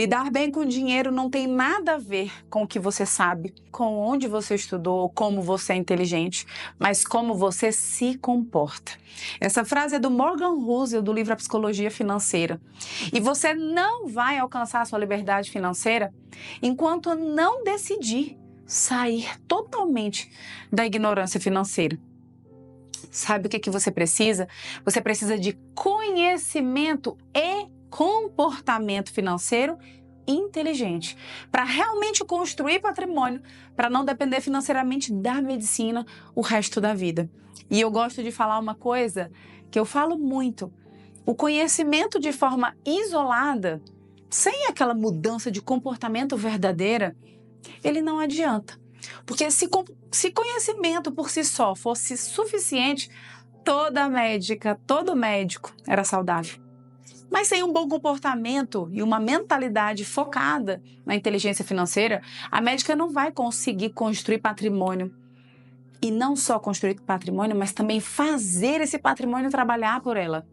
Lidar bem com o dinheiro não tem nada a ver com o que você sabe, com onde você estudou, como você é inteligente, mas como você se comporta. Essa frase é do Morgan Housel, do livro A Psicologia Financeira. E você não vai alcançar a sua liberdade financeira enquanto não decidir sair totalmente da ignorância financeira. Sabe o que você precisa? Você precisa de conhecimento e comportamento financeiro inteligente para realmente construir patrimônio, para não depender financeiramente da medicina o resto da vida. E eu gosto de falar uma coisa que eu falo muito: o conhecimento de forma isolada, sem aquela mudança de comportamento verdadeira, ele não adianta. Porque se conhecimento por si só fosse suficiente, toda médica, todo médico era saudável. Mas sem um bom comportamento e uma mentalidade focada na inteligência financeira, a médica não vai conseguir construir patrimônio. E não só construir patrimônio, mas também fazer esse patrimônio trabalhar por ela.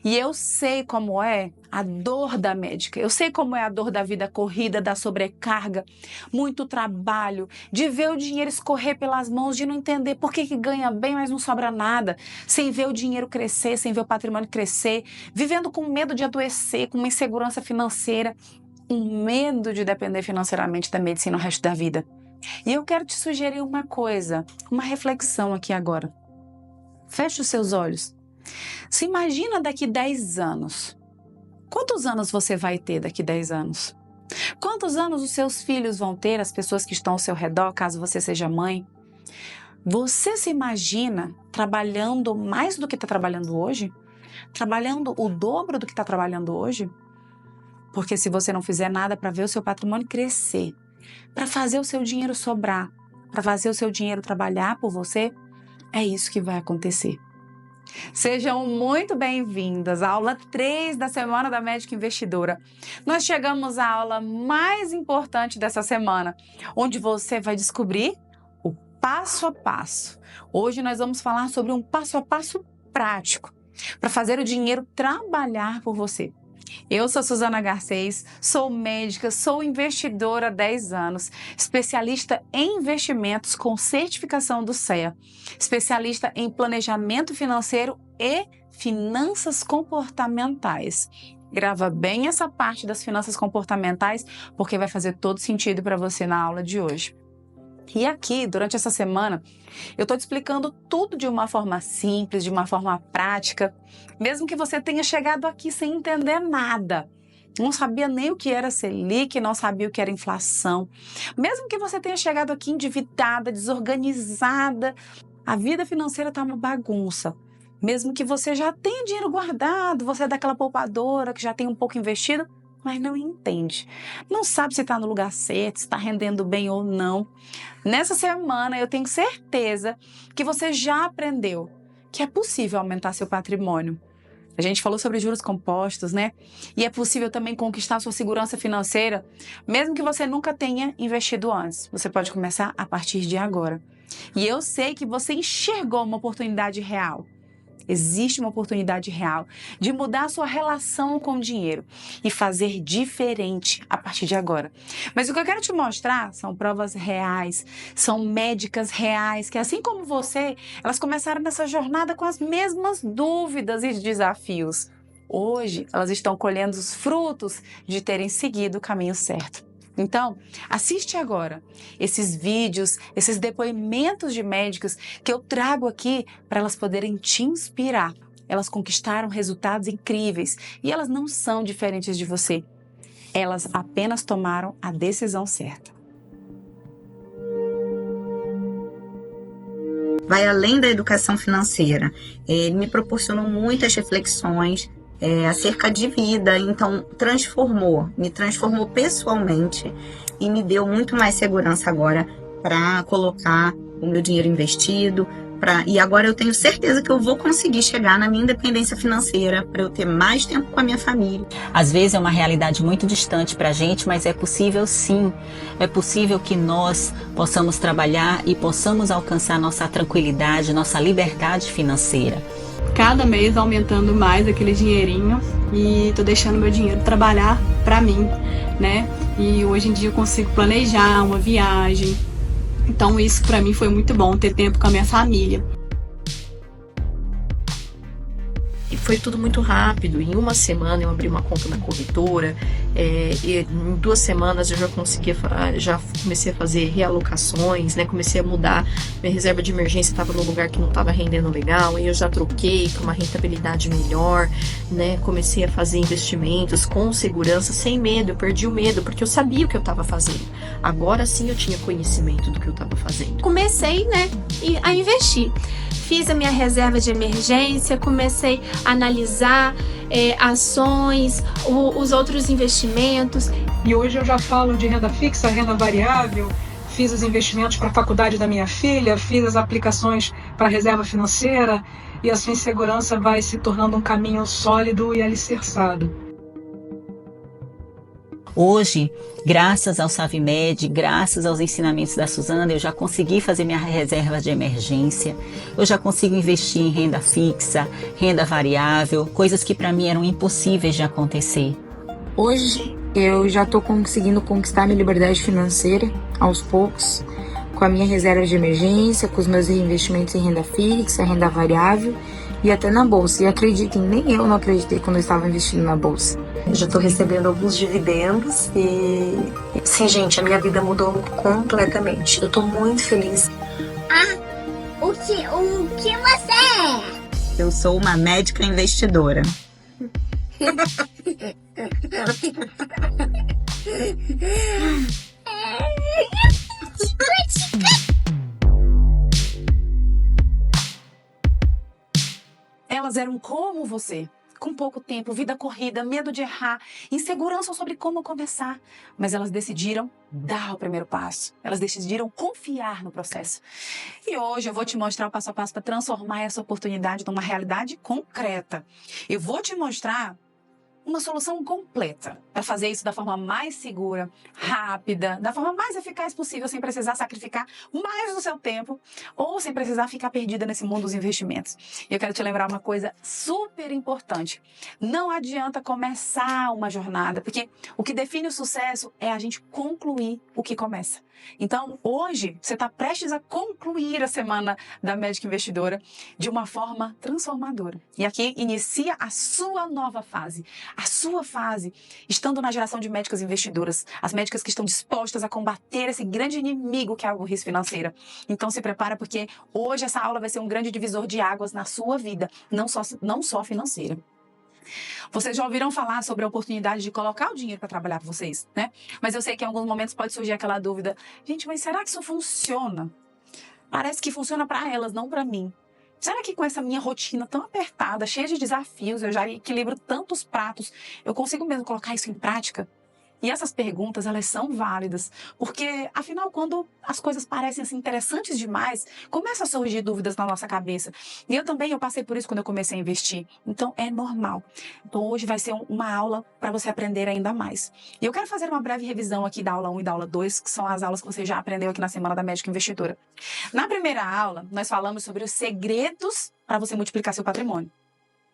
E eu sei como é a dor da médica, eu sei como é a dor da vida corrida, da sobrecarga, muito trabalho, de ver o dinheiro escorrer pelas mãos, de não entender por que ganha bem, mas não sobra nada, sem ver o dinheiro crescer, sem ver o patrimônio crescer, vivendo com medo de adoecer, com uma insegurança financeira, um medo de depender financeiramente da medicina o resto da vida. E eu quero te sugerir uma coisa, uma reflexão aqui agora. Feche os seus olhos. Se imagina daqui 10 anos. Quantos anos você vai ter daqui 10 anos? Quantos anos os seus filhos vão ter, as pessoas que estão ao seu redor, caso você seja mãe? Você se imagina trabalhando mais do que está trabalhando hoje? Trabalhando o dobro do que está trabalhando hoje? Porque se você não fizer nada para ver o seu patrimônio crescer, para fazer o seu dinheiro sobrar, para fazer o seu dinheiro trabalhar por você, é isso que vai acontecer. Sejam muito bem-vindas à aula 3 da Semana da Médica Investidora. Nós chegamos à aula mais importante dessa semana, onde você vai descobrir o passo a passo. Hoje nós vamos falar sobre um passo a passo prático para fazer o dinheiro trabalhar por você. Eu sou Suzana Garcês, sou médica, sou investidora há 10 anos, especialista em investimentos com certificação do CEA, especialista em planejamento financeiro e finanças comportamentais. Grava bem essa parte das finanças comportamentais, porque vai fazer todo sentido para você na aula de hoje. E aqui, durante essa semana, eu estou te explicando tudo de uma forma simples, de uma forma prática, mesmo que você tenha chegado aqui sem entender nada. Não sabia nem o que era Selic, não sabia o que era inflação. Mesmo que você tenha chegado aqui endividada, desorganizada, a vida financeira está uma bagunça. Mesmo que você já tenha dinheiro guardado, você é daquela poupadora que já tem um pouco investido, mas não entende. Não sabe se está no lugar certo, se está rendendo bem ou não. Nessa semana eu tenho certeza que você já aprendeu que é possível aumentar seu patrimônio. A gente falou sobre juros compostos, né? E é possível também conquistar sua segurança financeira, mesmo que você nunca tenha investido antes. Você pode começar a partir de agora. E eu sei que você enxergou uma oportunidade real. Existe uma oportunidade real de mudar a sua relação com o dinheiro e fazer diferente a partir de agora. Mas o que eu quero te mostrar são provas reais, são médicas reais, que assim como você, elas começaram nessa jornada com as mesmas dúvidas e desafios. Hoje, elas estão colhendo os frutos de terem seguido o caminho certo. Então, assiste agora esses vídeos, esses depoimentos de médicos que eu trago aqui para elas poderem te inspirar. Elas conquistaram resultados incríveis e elas não são diferentes de você. Elas apenas tomaram a decisão certa. Vai além da educação financeira. Ele me proporcionou muitas reflexões acerca de vida, então me transformou pessoalmente e me deu muito mais segurança agora para colocar o meu dinheiro investido, e agora eu tenho certeza que eu vou conseguir chegar na minha independência financeira para eu ter mais tempo com a minha família. Às vezes é uma realidade muito distante para a gente, mas é possível sim. É possível que nós possamos trabalhar e possamos alcançar nossa tranquilidade, nossa liberdade financeira. cada mês aumentando mais aquele dinheirinho e tô deixando meu dinheiro trabalhar para mim, né? E hoje em dia eu consigo planejar uma viagem. Então isso para mim foi muito bom, ter tempo com a minha família. E foi tudo muito rápido. Em uma semana eu abri uma conta na corretora, e em 2 semanas eu já comecei a fazer realocações, né? Comecei a mudar, minha reserva de emergência estava num lugar que não estava rendendo legal, e eu já troquei para uma rentabilidade melhor, né? Comecei a fazer investimentos com segurança, sem medo. Eu perdi o medo porque eu sabia o que eu estava fazendo. Agora sim eu tinha conhecimento do que eu estava fazendo. Comecei, né, a investir. Fiz a minha reserva de emergência, comecei a analisar ações, os outros investimentos. E hoje eu já falo de renda fixa, renda variável, fiz os investimentos para a faculdade da minha filha, fiz as aplicações para a reserva financeira, e a sua insegurança vai se tornando um caminho sólido e alicerçado. Hoje, graças ao Savimed, graças aos ensinamentos da Suzana, eu já consegui fazer minha reserva de emergência, eu já consigo investir em renda fixa, renda variável, coisas que para mim eram impossíveis de acontecer. Hoje eu já estou conseguindo conquistar minha liberdade financeira aos poucos, com a minha reserva de emergência, com os meus reinvestimentos em renda fixa, renda variável e até na bolsa. E acreditem, nem eu não acreditei quando eu estava investindo na bolsa. Eu já estou recebendo alguns dividendos e, sim, gente, a minha vida mudou completamente. Eu estou muito feliz. O que você é? Eu sou uma médica investidora. Elas eram como você, com pouco tempo, vida corrida, medo de errar, insegurança sobre como começar. Mas elas decidiram dar o primeiro passo. Elas decidiram confiar no processo. E hoje eu vou te mostrar o passo a passo para transformar essa oportunidade numa realidade concreta. Eu vou te mostrar uma solução completa para fazer isso da forma mais segura, rápida, da forma mais eficaz possível, sem precisar sacrificar mais do seu tempo ou sem precisar ficar perdida nesse mundo dos investimentos. E eu quero te lembrar uma coisa super importante. Não adianta começar uma jornada, porque o que define o sucesso é a gente concluir o que começa. Então, hoje, você está prestes a concluir a semana da Médica Investidora de uma forma transformadora. E aqui inicia a sua nova fase. A sua fase, estando na geração de médicas investidoras, as médicas que estão dispostas a combater esse grande inimigo que é a burrice financeira. Então se prepara, porque hoje essa aula vai ser um grande divisor de águas na sua vida, não só financeira. Vocês já ouviram falar sobre a oportunidade de colocar o dinheiro para trabalhar para vocês, né? Mas eu sei que em alguns momentos pode surgir aquela dúvida: gente, mas será que isso funciona? Parece que funciona para elas, não para mim. Será que com essa minha rotina tão apertada, cheia de desafios, eu já equilibro tantos pratos, eu consigo mesmo colocar isso em prática? E essas perguntas, elas são válidas, porque, afinal, quando as coisas parecem assim, interessantes demais, começam a surgir dúvidas na nossa cabeça. E eu passei por isso quando eu comecei a investir. Então, é normal. Então, hoje vai ser uma aula para você aprender ainda mais. E eu quero fazer uma breve revisão aqui da aula 1 e da aula 2, que são as aulas que você já aprendeu aqui na Semana da Médica Investidora. Na primeira aula, nós falamos sobre os segredos para você multiplicar seu patrimônio.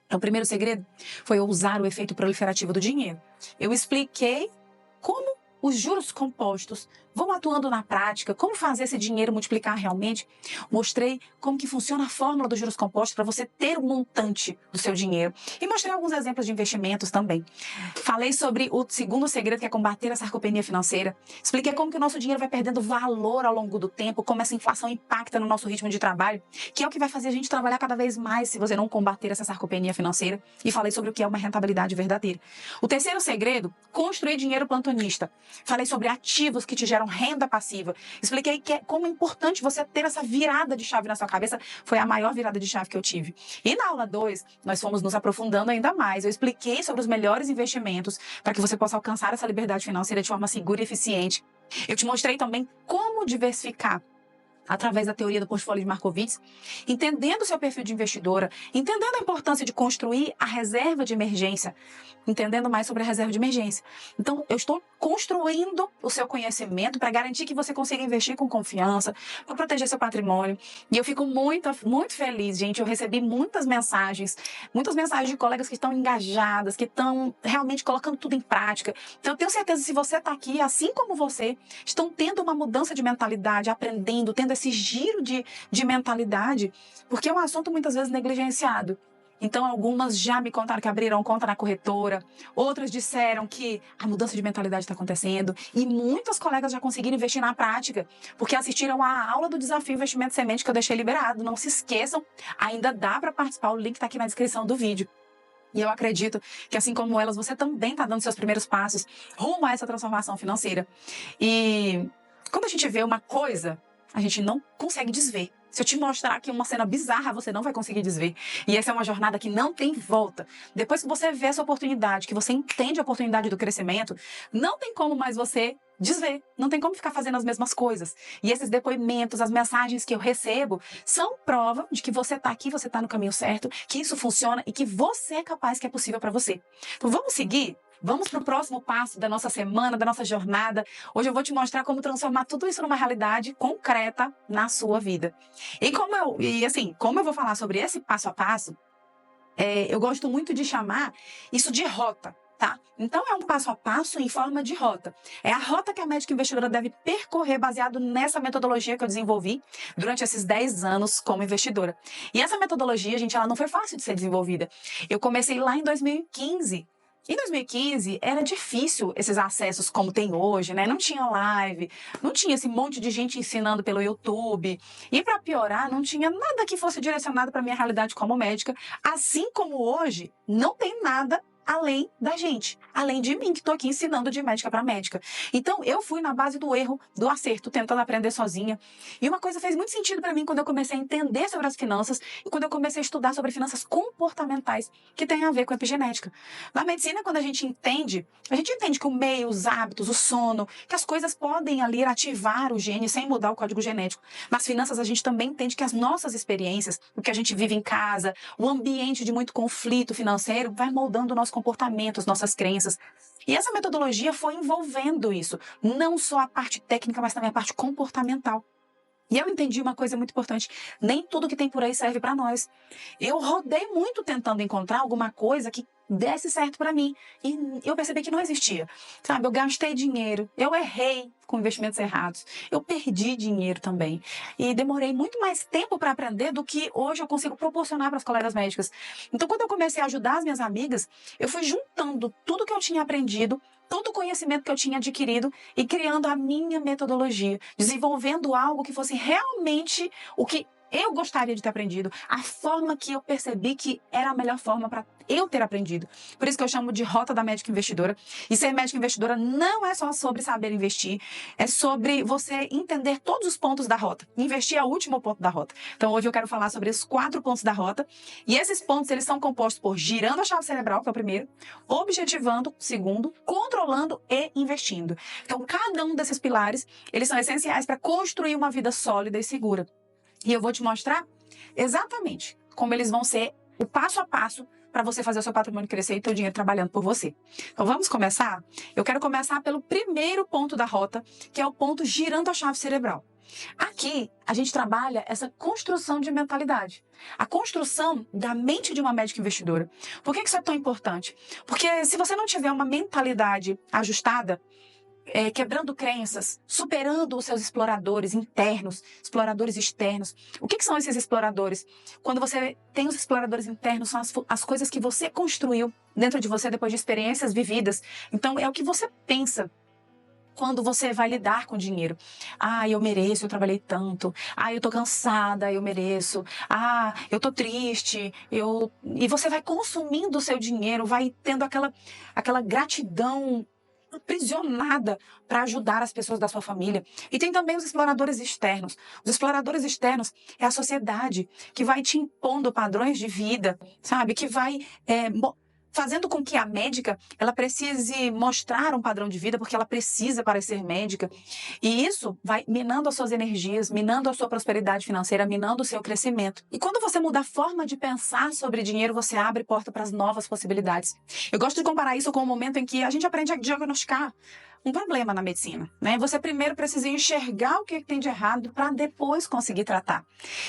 Então, o primeiro segredo foi usar o efeito proliferativo do dinheiro. Eu expliquei como os juros compostos vão atuando na prática, como fazer esse dinheiro multiplicar realmente. Mostrei como que funciona a fórmula dos juros compostos para você ter o montante do seu dinheiro. E mostrei alguns exemplos de investimentos também. Falei sobre o segundo segredo, que é combater a sarcopenia financeira. Expliquei como que o nosso dinheiro vai perdendo valor ao longo do tempo, como essa inflação impacta no nosso ritmo de trabalho, que é o que vai fazer a gente trabalhar cada vez mais se você não combater essa sarcopenia financeira. E falei sobre o que é uma rentabilidade verdadeira. O terceiro segredo, construir dinheiro plantonista. Falei sobre ativos que te geram renda passiva. Expliquei como é importante você ter essa virada de chave na sua cabeça. Foi a maior virada de chave que eu tive. E na aula 2, nós fomos nos aprofundando ainda mais. Eu expliquei sobre os melhores investimentos para que você possa alcançar essa liberdade financeira de forma segura e eficiente. Eu te mostrei também como diversificar através da teoria do portfólio de Markowitz, entendendo o seu perfil de investidora, entendendo a importância de construir a reserva de emergência, entendendo mais sobre a reserva de emergência. Então, eu estou construindo o seu conhecimento para garantir que você consiga investir com confiança, para proteger seu patrimônio. E eu fico muito feliz, gente. Eu recebi muitas mensagens de colegas que estão engajadas, que estão realmente colocando tudo em prática. Então, eu tenho certeza que se você está aqui, assim como você, estão tendo uma mudança de mentalidade, aprendendo, tendo esse giro de mentalidade, porque é um assunto muitas vezes negligenciado. Então, algumas já me contaram que abriram conta na corretora, outras disseram que a mudança de mentalidade está acontecendo, e muitas colegas já conseguiram investir na prática, porque assistiram à aula do Desafio Investimento Semente que eu deixei liberado. Não se esqueçam, ainda dá para participar, o link está aqui na descrição do vídeo. E eu acredito que, assim como elas, você também está dando seus primeiros passos rumo a essa transformação financeira. E quando a gente vê uma coisa, a gente não consegue desver. Se eu te mostrar aqui uma cena bizarra, você não vai conseguir desver. E essa é uma jornada que não tem volta. Depois que você vê essa oportunidade, que você entende a oportunidade do crescimento, não tem como mais você desver. Não tem como ficar fazendo as mesmas coisas. E esses depoimentos, as mensagens que eu recebo, são prova de que você está aqui, você está no caminho certo, que isso funciona e que você é capaz, que é possível para você. Então vamos seguir? Vamos para o próximo passo da nossa semana, da nossa jornada. Hoje eu vou te mostrar como transformar tudo isso numa realidade concreta na sua vida. E como eu vou falar sobre esse passo a passo, eu gosto muito de chamar isso de rota, tá? Então é um passo a passo em forma de rota. É a rota que a médica investidora deve percorrer baseado nessa metodologia que eu desenvolvi durante esses 10 anos como investidora. E essa metodologia, gente, ela não foi fácil de ser desenvolvida. Eu comecei lá em 2015. Em 2015, era difícil esses acessos como tem hoje, né? Não tinha live, não tinha esse monte de gente ensinando pelo YouTube. E para piorar, não tinha nada que fosse direcionado para minha realidade como médica. Assim como hoje, não tem nada além da gente, além de mim, que estou aqui ensinando de médica para médica. Então, eu fui na base do erro, do acerto, tentando aprender sozinha. E uma coisa fez muito sentido para mim quando eu comecei a entender sobre as finanças e quando eu comecei a estudar sobre finanças comportamentais, que tem a ver com a epigenética. Na medicina, quando a gente entende que o meio, os hábitos, o sono, que as coisas podem ali ativar o gene sem mudar o código genético. Nas finanças, a gente também entende que as nossas experiências, o que a gente vive em casa, o ambiente de muito conflito financeiro, vai moldando o nosso comportamento, as nossas crenças. E essa metodologia foi envolvendo isso, não só a parte técnica, mas também a parte comportamental. E eu entendi uma coisa muito importante, nem tudo que tem por aí serve para nós. Eu rodei muito tentando encontrar alguma coisa que desse certo para mim, e eu percebi que não existia, sabe? Eu gastei dinheiro, eu errei com investimentos errados, eu perdi dinheiro também, e demorei muito mais tempo para aprender do que hoje eu consigo proporcionar para as colegas médicas. Então, quando eu comecei a ajudar as minhas amigas, eu fui juntando tudo que eu tinha aprendido, todo o conhecimento que eu tinha adquirido e criando a minha metodologia, desenvolvendo algo que fosse realmente o que eu gostaria de ter aprendido, a forma que eu percebi que era a melhor forma para eu ter aprendido. Por isso que eu chamo de rota da médica investidora. E ser médica investidora não é só sobre saber investir, é sobre você entender todos os pontos da rota. Investir é o último ponto da rota. Então hoje eu quero falar sobre os 4 pontos da rota. E esses pontos, eles são compostos por girando a chave cerebral, que é o primeiro, objetivando, segundo, controlando e investindo. Então cada um desses pilares, eles são essenciais para construir uma vida sólida e segura. E eu vou te mostrar exatamente como eles vão ser o passo a passo para você fazer o seu patrimônio crescer e ter o dinheiro trabalhando por você. Então vamos começar? Eu quero começar pelo primeiro ponto da rota, que é o ponto girando a chave cerebral. Aqui, a gente trabalha essa construção de mentalidade. A construção da mente de uma médica investidora. Por que isso é tão importante? Porque se você não tiver uma mentalidade ajustada, quebrando crenças, superando os seus exploradores internos, exploradores externos. O que são esses exploradores? Quando você tem os exploradores internos, são as coisas que você construiu dentro de você depois de experiências vividas. Então, é o que você pensa quando você vai lidar com dinheiro. Ah, eu mereço, eu trabalhei tanto. Ah, eu tô cansada, eu mereço. Ah, eu tô triste. E você vai consumindo o seu dinheiro, vai tendo aquela gratidão aprisionada para ajudar as pessoas da sua família. E tem também os exploradores externos. Os exploradores externos é a sociedade que vai te impondo padrões de vida, sabe? Que vai fazendo com que a médica ela precise mostrar um padrão de vida, porque ela precisa parecer médica. E isso vai minando as suas energias, minando a sua prosperidade financeira, minando o seu crescimento. E quando você muda a forma de pensar sobre dinheiro, você abre porta para as novas possibilidades. Eu gosto de comparar isso com o momento em que a gente aprende a diagnosticar um problema na medicina, né? Você primeiro precisa enxergar o que tem de errado para depois conseguir tratar.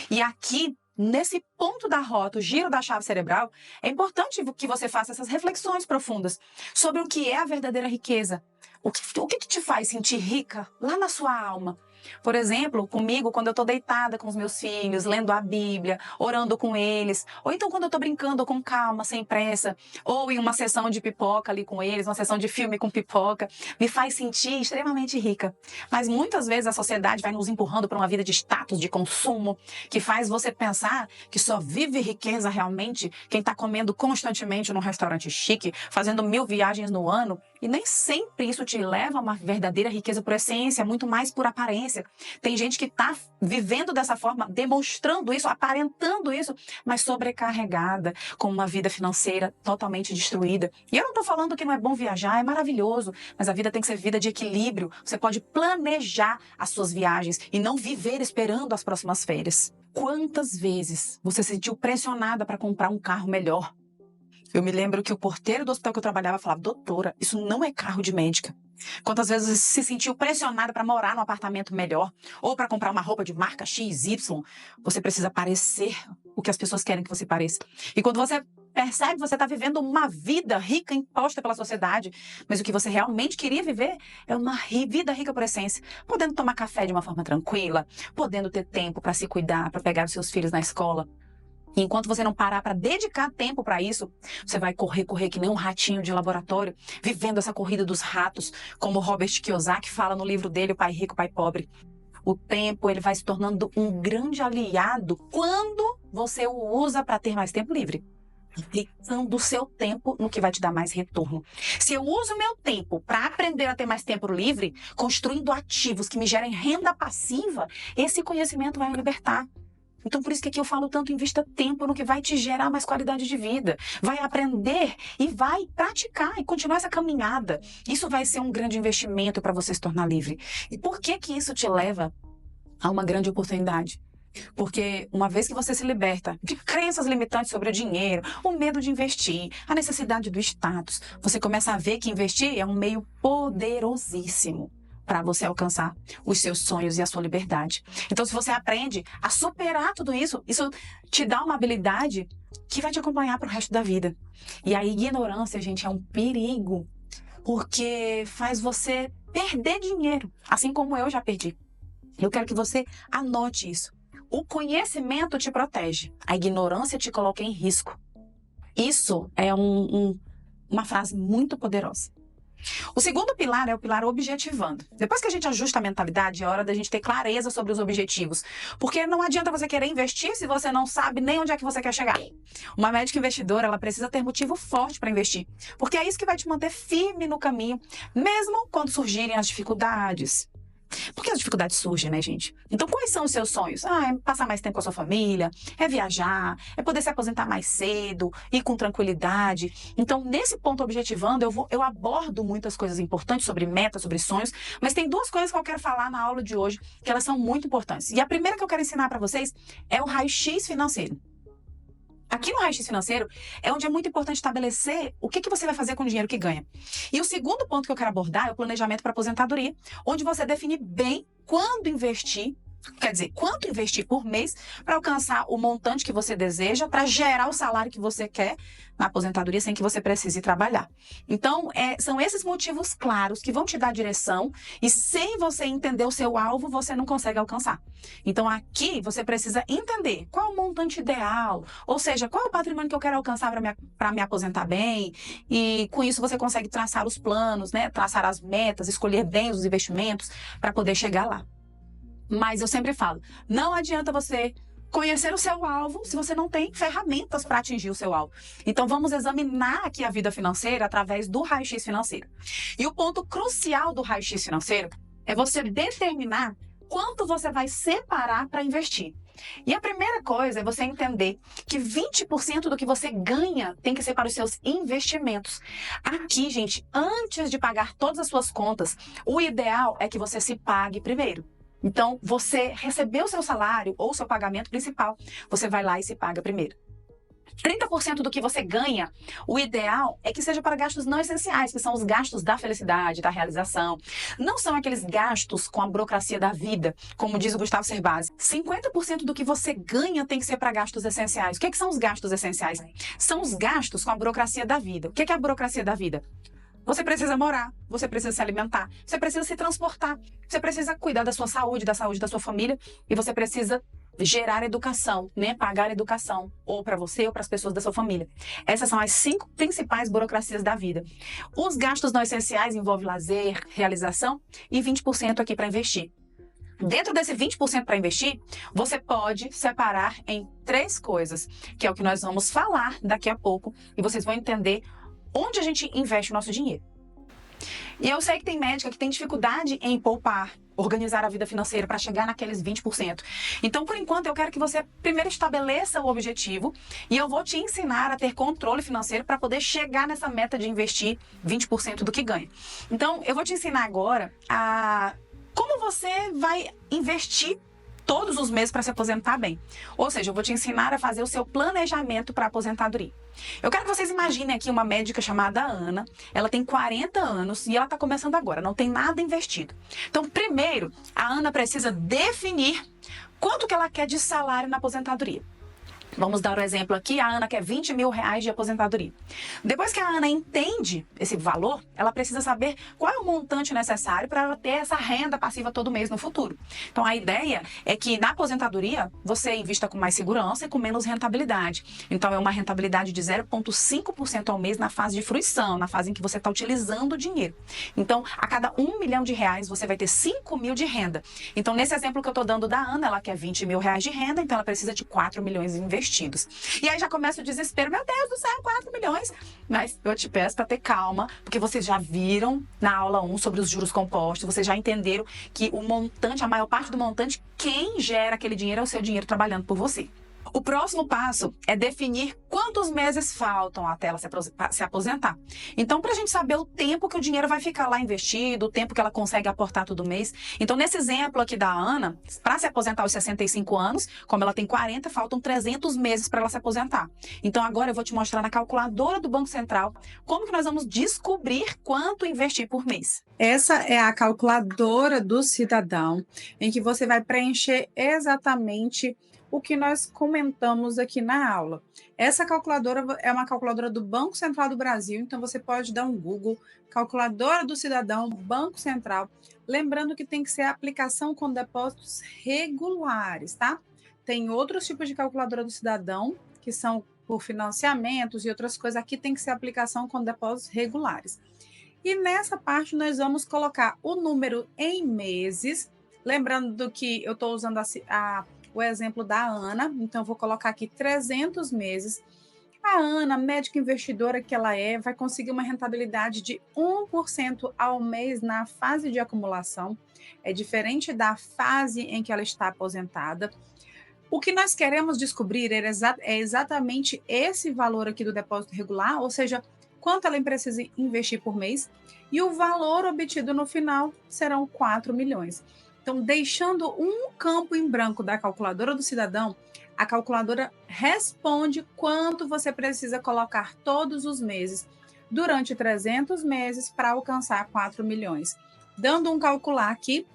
E aqui, nesse ponto da rota, o giro da chave cerebral, é importante que você faça essas reflexões profundas sobre o que é a verdadeira riqueza. O que te faz sentir rica lá na sua alma? Por exemplo, comigo, quando eu estou deitada com os meus filhos, lendo a Bíblia, orando com eles, ou então quando eu estou brincando com calma, sem pressa, ou em uma sessão de pipoca ali com eles, uma sessão de filme com pipoca, me faz sentir extremamente rica. Mas muitas vezes a sociedade vai nos empurrando para uma vida de status, de consumo, que faz você pensar que só vive riqueza realmente quem está comendo constantemente num restaurante chique, fazendo 1000 viagens no ano, e nem sempre isso te leva a uma verdadeira riqueza por essência, muito mais por aparência. Tem gente que está vivendo dessa forma, demonstrando isso, aparentando isso, mas sobrecarregada, com uma vida financeira totalmente destruída. E eu não estou falando que não é bom viajar, é maravilhoso, mas a vida tem que ser vida de equilíbrio. Você pode planejar as suas viagens e não viver esperando as próximas férias. Quantas vezes você se sentiu pressionada para comprar um carro melhor? Eu me lembro que o porteiro do hospital que eu trabalhava falava: doutora, isso não é carro de médica. Quantas vezes você se sentiu pressionada para morar num apartamento melhor ou para comprar uma roupa de marca XY? Você precisa parecer o que as pessoas querem que você pareça. E quando você percebe que você está vivendo uma vida rica imposta pela sociedade, mas o que você realmente queria viver é uma vida rica por essência, podendo tomar café de uma forma tranquila, podendo ter tempo para se cuidar, para pegar os seus filhos na escola. E enquanto você não parar para dedicar tempo para isso, você vai correr que nem um ratinho de laboratório, vivendo essa corrida dos ratos, como Robert Kiyosaki fala no livro dele, O Pai Rico, Pai Pobre. O tempo ele vai se tornando um grande aliado quando você o usa para ter mais tempo livre. Aplicando o seu tempo no que vai te dar mais retorno. Se eu uso o meu tempo para aprender a ter mais tempo livre, construindo ativos que me gerem renda passiva, esse conhecimento vai me libertar. Então, por isso que aqui eu falo tanto, invista tempo no que vai te gerar mais qualidade de vida. Vai aprender e vai praticar e continuar essa caminhada. Isso vai ser um grande investimento para você se tornar livre. E por que isso te leva a uma grande oportunidade? Porque uma vez que você se liberta de crenças limitantes sobre o dinheiro, o medo de investir, a necessidade do status, você começa a ver que investir é um meio poderosíssimo para você alcançar os seus sonhos e a sua liberdade. Então, se você aprende a superar tudo isso, isso te dá uma habilidade que vai te acompanhar para o resto da vida. E a ignorância, gente, é um perigo, porque faz você perder dinheiro, assim como eu já perdi. Eu quero que você anote isso. O conhecimento te protege, a ignorância te coloca em risco. Isso é uma frase muito poderosa. O segundo pilar é o pilar objetivando. Depois que a gente ajusta a mentalidade, é hora da gente ter clareza sobre os objetivos. Porque não adianta você querer investir se você não sabe nem onde é que você quer chegar. Uma médica investidora, ela precisa ter motivo forte para investir. Porque é isso que vai te manter firme no caminho, mesmo quando surgirem as dificuldades. Porque as dificuldades surgem, né, gente? Então, quais são os seus sonhos? É passar mais tempo com a sua família, é viajar, é poder se aposentar mais cedo, ir com tranquilidade. Então, nesse ponto objetivando, eu abordo muitas coisas importantes sobre metas, sobre sonhos, mas tem duas coisas que eu quero falar na aula de hoje, que elas são muito importantes. E a primeira que eu quero ensinar para vocês é o raio-x financeiro. Aqui no raio-x financeiro é onde é muito importante estabelecer o que você vai fazer com o dinheiro que ganha. E o segundo ponto que eu quero abordar é o planejamento para aposentadoria, onde você define bem quando investir, quer dizer, quanto investir por mês para alcançar o montante que você deseja, para gerar o salário que você quer na aposentadoria sem que você precise trabalhar. Então, são esses motivos claros que vão te dar direção e sem você entender o seu alvo, você não consegue alcançar. Então, aqui você precisa entender qual é o montante ideal, ou seja, qual é o patrimônio que eu quero alcançar para me aposentar bem, e com isso você consegue traçar os planos, né? Traçar as metas, escolher bem os investimentos para poder chegar lá. Mas eu sempre falo, não adianta você conhecer o seu alvo se você não tem ferramentas para atingir o seu alvo. Então vamos examinar aqui a vida financeira através do raio-x financeiro. E o ponto crucial do raio-x financeiro é você determinar quanto você vai separar para investir. E a primeira coisa é você entender que 20% do que você ganha tem que ser para os seus investimentos. Aqui, gente, antes de pagar todas as suas contas, o ideal é que você se pague primeiro. Então, você recebeu o seu salário ou seu pagamento principal, você vai lá e se paga primeiro. 30% do que você ganha, o ideal é que seja para gastos não essenciais, que são os gastos da felicidade, da realização. Não são aqueles gastos com a burocracia da vida, como diz o Gustavo Cerbasi. 50% do que você ganha tem que ser para gastos essenciais. O que são os gastos essenciais? São os gastos com a burocracia da vida. O que é a burocracia da vida? Você precisa morar, você precisa se alimentar, você precisa se transportar, você precisa cuidar da sua saúde da sua família e você precisa gerar educação, né? Pagar educação, ou para você ou para as pessoas da sua família. Essas são as 5 principais burocracias da vida. Os gastos não essenciais envolvem lazer, realização e 20% aqui para investir. Dentro desse 20% para investir, você pode separar em 3 coisas, que é o que nós vamos falar daqui a pouco, e vocês vão entender onde a gente investe o nosso dinheiro. E eu sei que tem médica que tem dificuldade em poupar, organizar a vida financeira para chegar naqueles 20%. Então, por enquanto, eu quero que você primeiro estabeleça o objetivo e eu vou te ensinar a ter controle financeiro para poder chegar nessa meta de investir 20% do que ganha. Então, eu vou te ensinar agora a como você vai investir todos os meses para se aposentar bem. Ou seja, eu vou te ensinar a fazer o seu planejamento para a aposentadoria. Eu quero que vocês imaginem aqui uma médica chamada Ana. Ela tem 40 anos e ela está começando agora, não tem nada investido. Então, primeiro, a Ana precisa definir quanto que ela quer de salário na aposentadoria. Vamos dar o exemplo aqui, a Ana quer 20 mil reais de aposentadoria. Depois que a Ana entende esse valor, ela precisa saber qual é o montante necessário para ela ter essa renda passiva todo mês no futuro. Então, a ideia é que na aposentadoria, você invista com mais segurança e com menos rentabilidade. Então, é uma rentabilidade de 0,5% ao mês na fase de fruição, na fase em que você está utilizando o dinheiro. Então, a cada 1 milhão de reais, você vai ter 5 mil de renda. Então, nesse exemplo que eu estou dando da Ana, ela quer 20 mil reais de renda, então ela precisa de 4 milhões investidos. E aí já começa o desespero, meu Deus do céu, 4 milhões. Mas eu te peço para ter calma, porque vocês já viram na aula 1 sobre os juros compostos, vocês já entenderam que o montante, a maior parte do montante, quem gera aquele dinheiro é o seu dinheiro trabalhando por você. O próximo passo é definir quantos meses faltam até ela se aposentar. Então, para a gente saber o tempo que o dinheiro vai ficar lá investido, o tempo que ela consegue aportar todo mês. Então, nesse exemplo aqui da Ana, para se aposentar aos 65 anos, como ela tem 40, faltam 300 meses para ela se aposentar. Então, agora eu vou te mostrar na calculadora do Banco Central como que nós vamos descobrir quanto investir por mês. Essa é a calculadora do cidadão, em que você vai preencher exatamente o que nós comentamos aqui na aula. Essa calculadora é uma calculadora do Banco Central do Brasil, então você pode dar um Google, calculadora do cidadão, Banco Central, lembrando que tem que ser aplicação com depósitos regulares, tá? Tem outros tipos de calculadora do cidadão, que são por financiamentos e outras coisas, aqui tem que ser aplicação com depósitos regulares. E nessa parte nós vamos colocar o número em meses, lembrando do que eu estou usando o exemplo da Ana, então eu vou colocar aqui 300 meses. A Ana, médica investidora que ela é, vai conseguir uma rentabilidade de 1% ao mês na fase de acumulação. É diferente da fase em que ela está aposentada. O que nós queremos descobrir é exatamente esse valor aqui do depósito regular, ou seja, quanto ela precisa investir por mês, e o valor obtido no final serão 4 milhões. Então, deixando um campo em branco da calculadora do cidadão, a calculadora responde quanto você precisa colocar todos os meses durante 300 meses para alcançar 4 milhões. Dando um calcular aqui,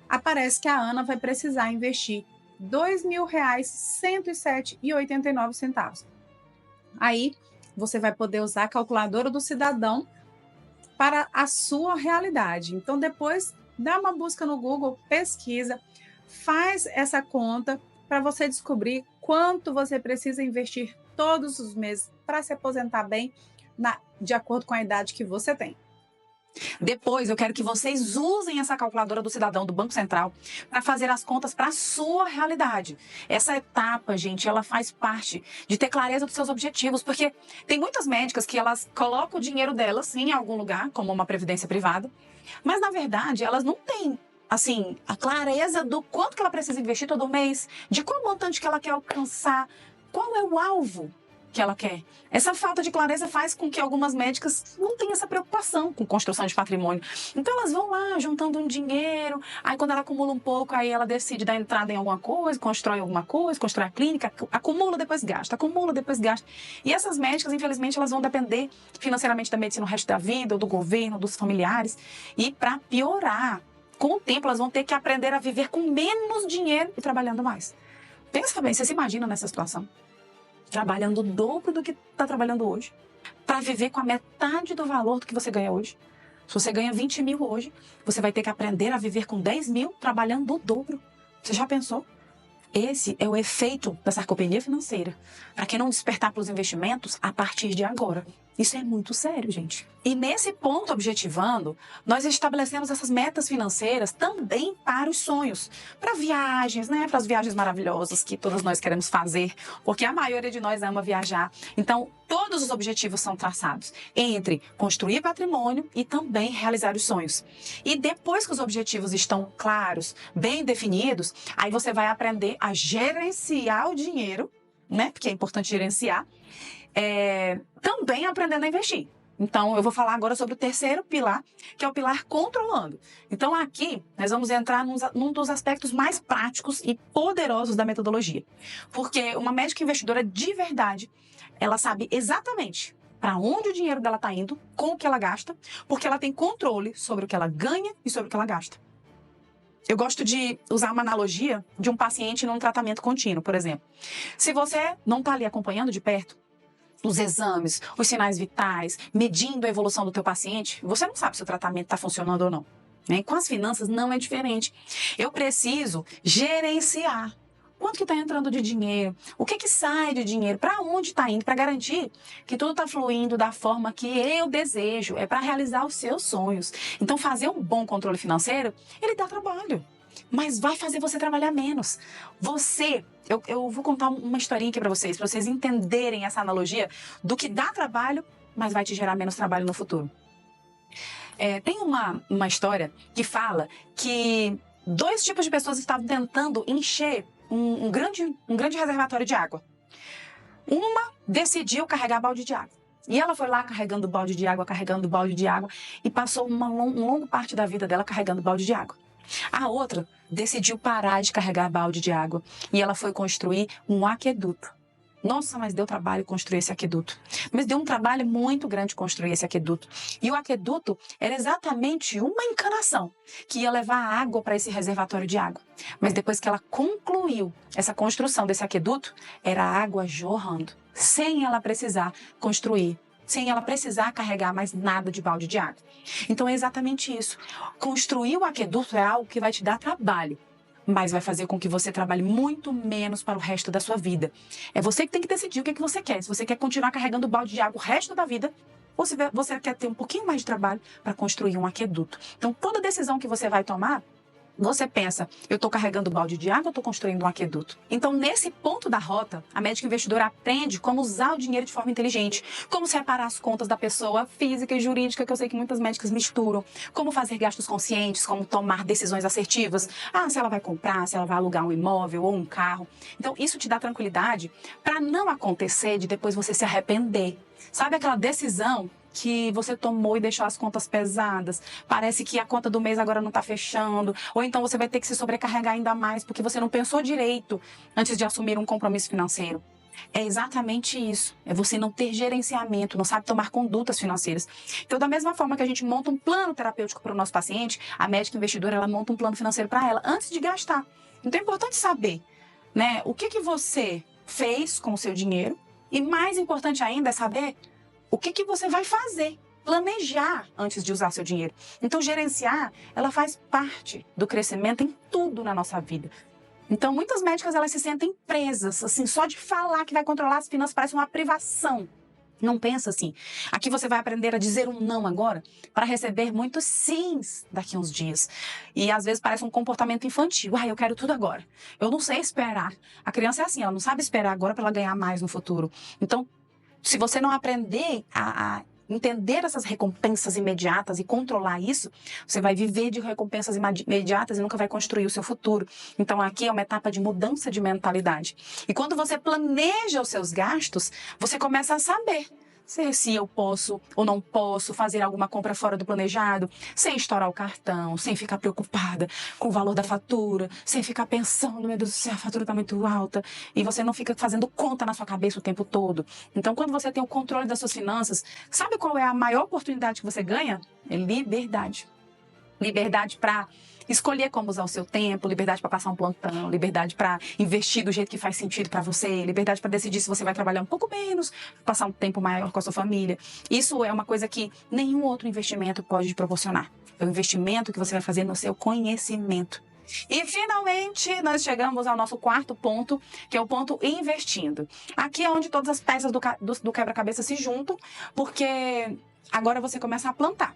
aparece que a Ana vai precisar investir R$ 2.107,89. Aí, você vai poder usar a calculadora do cidadão para a sua realidade. Então, depois, dá uma busca no Google, pesquisa, faz essa conta para você descobrir quanto você precisa investir todos os meses para se aposentar bem, de acordo com a idade que você tem. Depois, eu quero que vocês usem essa calculadora do cidadão do Banco Central para fazer as contas para a sua realidade. Essa etapa, gente, ela faz parte de ter clareza dos seus objetivos, porque tem muitas médicas que elas colocam o dinheiro delas em algum lugar, como uma previdência privada, mas, na verdade, elas não têm assim, a clareza do quanto que ela precisa investir todo mês, de qual montante que ela quer alcançar, qual é o alvo que ela quer. Essa falta de clareza faz com que algumas médicas não tenham essa preocupação com construção de patrimônio. Então elas vão lá juntando um dinheiro, aí quando ela acumula um pouco, aí ela decide dar entrada em alguma coisa, constrói a clínica, acumula, depois gasta, acumula, depois gasta. E essas médicas, infelizmente, elas vão depender financeiramente da medicina o resto da vida, ou do governo, ou dos familiares. E para piorar, com o tempo elas vão ter que aprender a viver com menos dinheiro e trabalhando mais. Pensa bem, você se imagina nessa situação? Trabalhando o dobro do que está trabalhando hoje, para viver com a metade do valor do que você ganha hoje. Se você ganha 20 mil hoje, você vai ter que aprender a viver com 10 mil trabalhando o dobro. Você já pensou? Esse é o efeito da sarcopenia financeira. Para quem não despertar para os investimentos a partir de agora. Isso é muito sério, gente. E nesse ponto, objetivando, nós estabelecemos essas metas financeiras também para os sonhos. Para viagens, né? Para as viagens maravilhosas que todos nós queremos fazer, porque a maioria de nós ama viajar. Então, todos os objetivos são traçados entre construir patrimônio e também realizar os sonhos. E depois que os objetivos estão claros, bem definidos, aí você vai aprender a gerenciar o dinheiro, né? Porque é importante gerenciar. Também aprendendo a investir. Então, eu vou falar agora sobre o terceiro pilar, que é o pilar controlando. Então, aqui, nós vamos entrar num dos aspectos mais práticos e poderosos da metodologia. Porque uma médica investidora de verdade, ela sabe exatamente para onde o dinheiro dela está indo, com o que ela gasta, porque ela tem controle sobre o que ela ganha e sobre o que ela gasta. Eu gosto de usar uma analogia de um paciente num tratamento contínuo, por exemplo. Se você não está ali acompanhando de perto os exames, os sinais vitais, medindo a evolução do teu paciente, você não sabe se o tratamento está funcionando ou não. Né? Com as finanças não é diferente. Eu preciso gerenciar. Quanto que está entrando de dinheiro? O que sai de dinheiro? Para onde está indo? Para garantir que tudo está fluindo da forma que eu desejo. É para realizar os seus sonhos. Então, fazer um bom controle financeiro, ele dá trabalho. Mas vai fazer você trabalhar menos. Eu vou contar uma historinha aqui para vocês entenderem essa analogia do que dá trabalho, mas vai te gerar menos trabalho no futuro. Tem uma história que fala que 2 tipos de pessoas estavam tentando encher um grande reservatório de água. Uma decidiu carregar balde de água. E ela foi lá carregando balde de água, e passou uma longa parte da vida dela carregando balde de água. A outra decidiu parar de carregar balde de água e ela foi construir um aqueduto. Nossa, mas deu trabalho construir esse aqueduto. Mas deu um trabalho muito grande construir esse aqueduto. E o aqueduto era exatamente uma encanação que ia levar água para esse reservatório de água. Mas depois que ela concluiu essa construção desse aqueduto, era água jorrando, sem ela precisar construir, sem ela precisar carregar mais nada de balde de água. Então é exatamente isso. Construir o aqueduto é algo que vai te dar trabalho, mas vai fazer com que você trabalhe muito menos para o resto da sua vida. É você que tem que decidir o que você quer. Se você quer continuar carregando balde de água o resto da vida, ou se você quer ter um pouquinho mais de trabalho para construir um aqueduto. Então toda decisão que você vai tomar, você pensa, eu estou carregando balde de água ou estou construindo um aqueduto? Então, nesse ponto da rota, a médica investidora aprende como usar o dinheiro de forma inteligente, como separar as contas da pessoa física e jurídica, que eu sei que muitas médicas misturam, como fazer gastos conscientes, como tomar decisões assertivas, se ela vai comprar, se ela vai alugar um imóvel ou um carro. Então, isso te dá tranquilidade para não acontecer de depois você se arrepender. Sabe aquela decisão que você tomou e deixou as contas pesadas, parece que a conta do mês agora não está fechando, ou então você vai ter que se sobrecarregar ainda mais porque você não pensou direito antes de assumir um compromisso financeiro. É exatamente isso, é você não ter gerenciamento, não sabe tomar condutas financeiras. Então, da mesma forma que a gente monta um plano terapêutico para o nosso paciente, a médica investidora, ela monta um plano financeiro para ela antes de gastar. Então, é importante saber, né, o que você fez com o seu dinheiro, e mais importante ainda é saber o que você vai fazer, planejar antes de usar seu dinheiro. Então, gerenciar, ela faz parte do crescimento em tudo na nossa vida. Então, muitas médicas, elas se sentem presas, assim, só de falar que vai controlar as finanças parece uma privação. Não pensa assim. Aqui você vai aprender a dizer um não agora para receber muitos sims daqui a uns dias. E às vezes parece um comportamento infantil. Eu quero tudo agora. Eu não sei esperar. A criança é assim, ela não sabe esperar agora para ela ganhar mais no futuro. Então, se você não aprender a entender essas recompensas imediatas e controlar isso, você vai viver de recompensas imediatas e nunca vai construir o seu futuro. Então aqui é uma etapa de mudança de mentalidade. E quando você planeja os seus gastos, você começa a saber se eu posso ou não posso fazer alguma compra fora do planejado, sem estourar o cartão, sem ficar preocupada com o valor da fatura, sem ficar pensando, meu Deus do céu, a fatura está muito alta, e você não fica fazendo conta na sua cabeça o tempo todo. Então, quando você tem o controle das suas finanças, sabe qual é a maior oportunidade que você ganha? É liberdade. Liberdade para escolher como usar o seu tempo, liberdade para passar um plantão, liberdade para investir do jeito que faz sentido para você, liberdade para decidir se você vai trabalhar um pouco menos, passar um tempo maior com a sua família. Isso é uma coisa que nenhum outro investimento pode te proporcionar. É um investimento que você vai fazer no seu conhecimento. E finalmente nós chegamos ao nosso quarto ponto, que é o ponto investindo. Aqui é onde todas as peças do quebra-cabeça se juntam, porque agora você começa a plantar.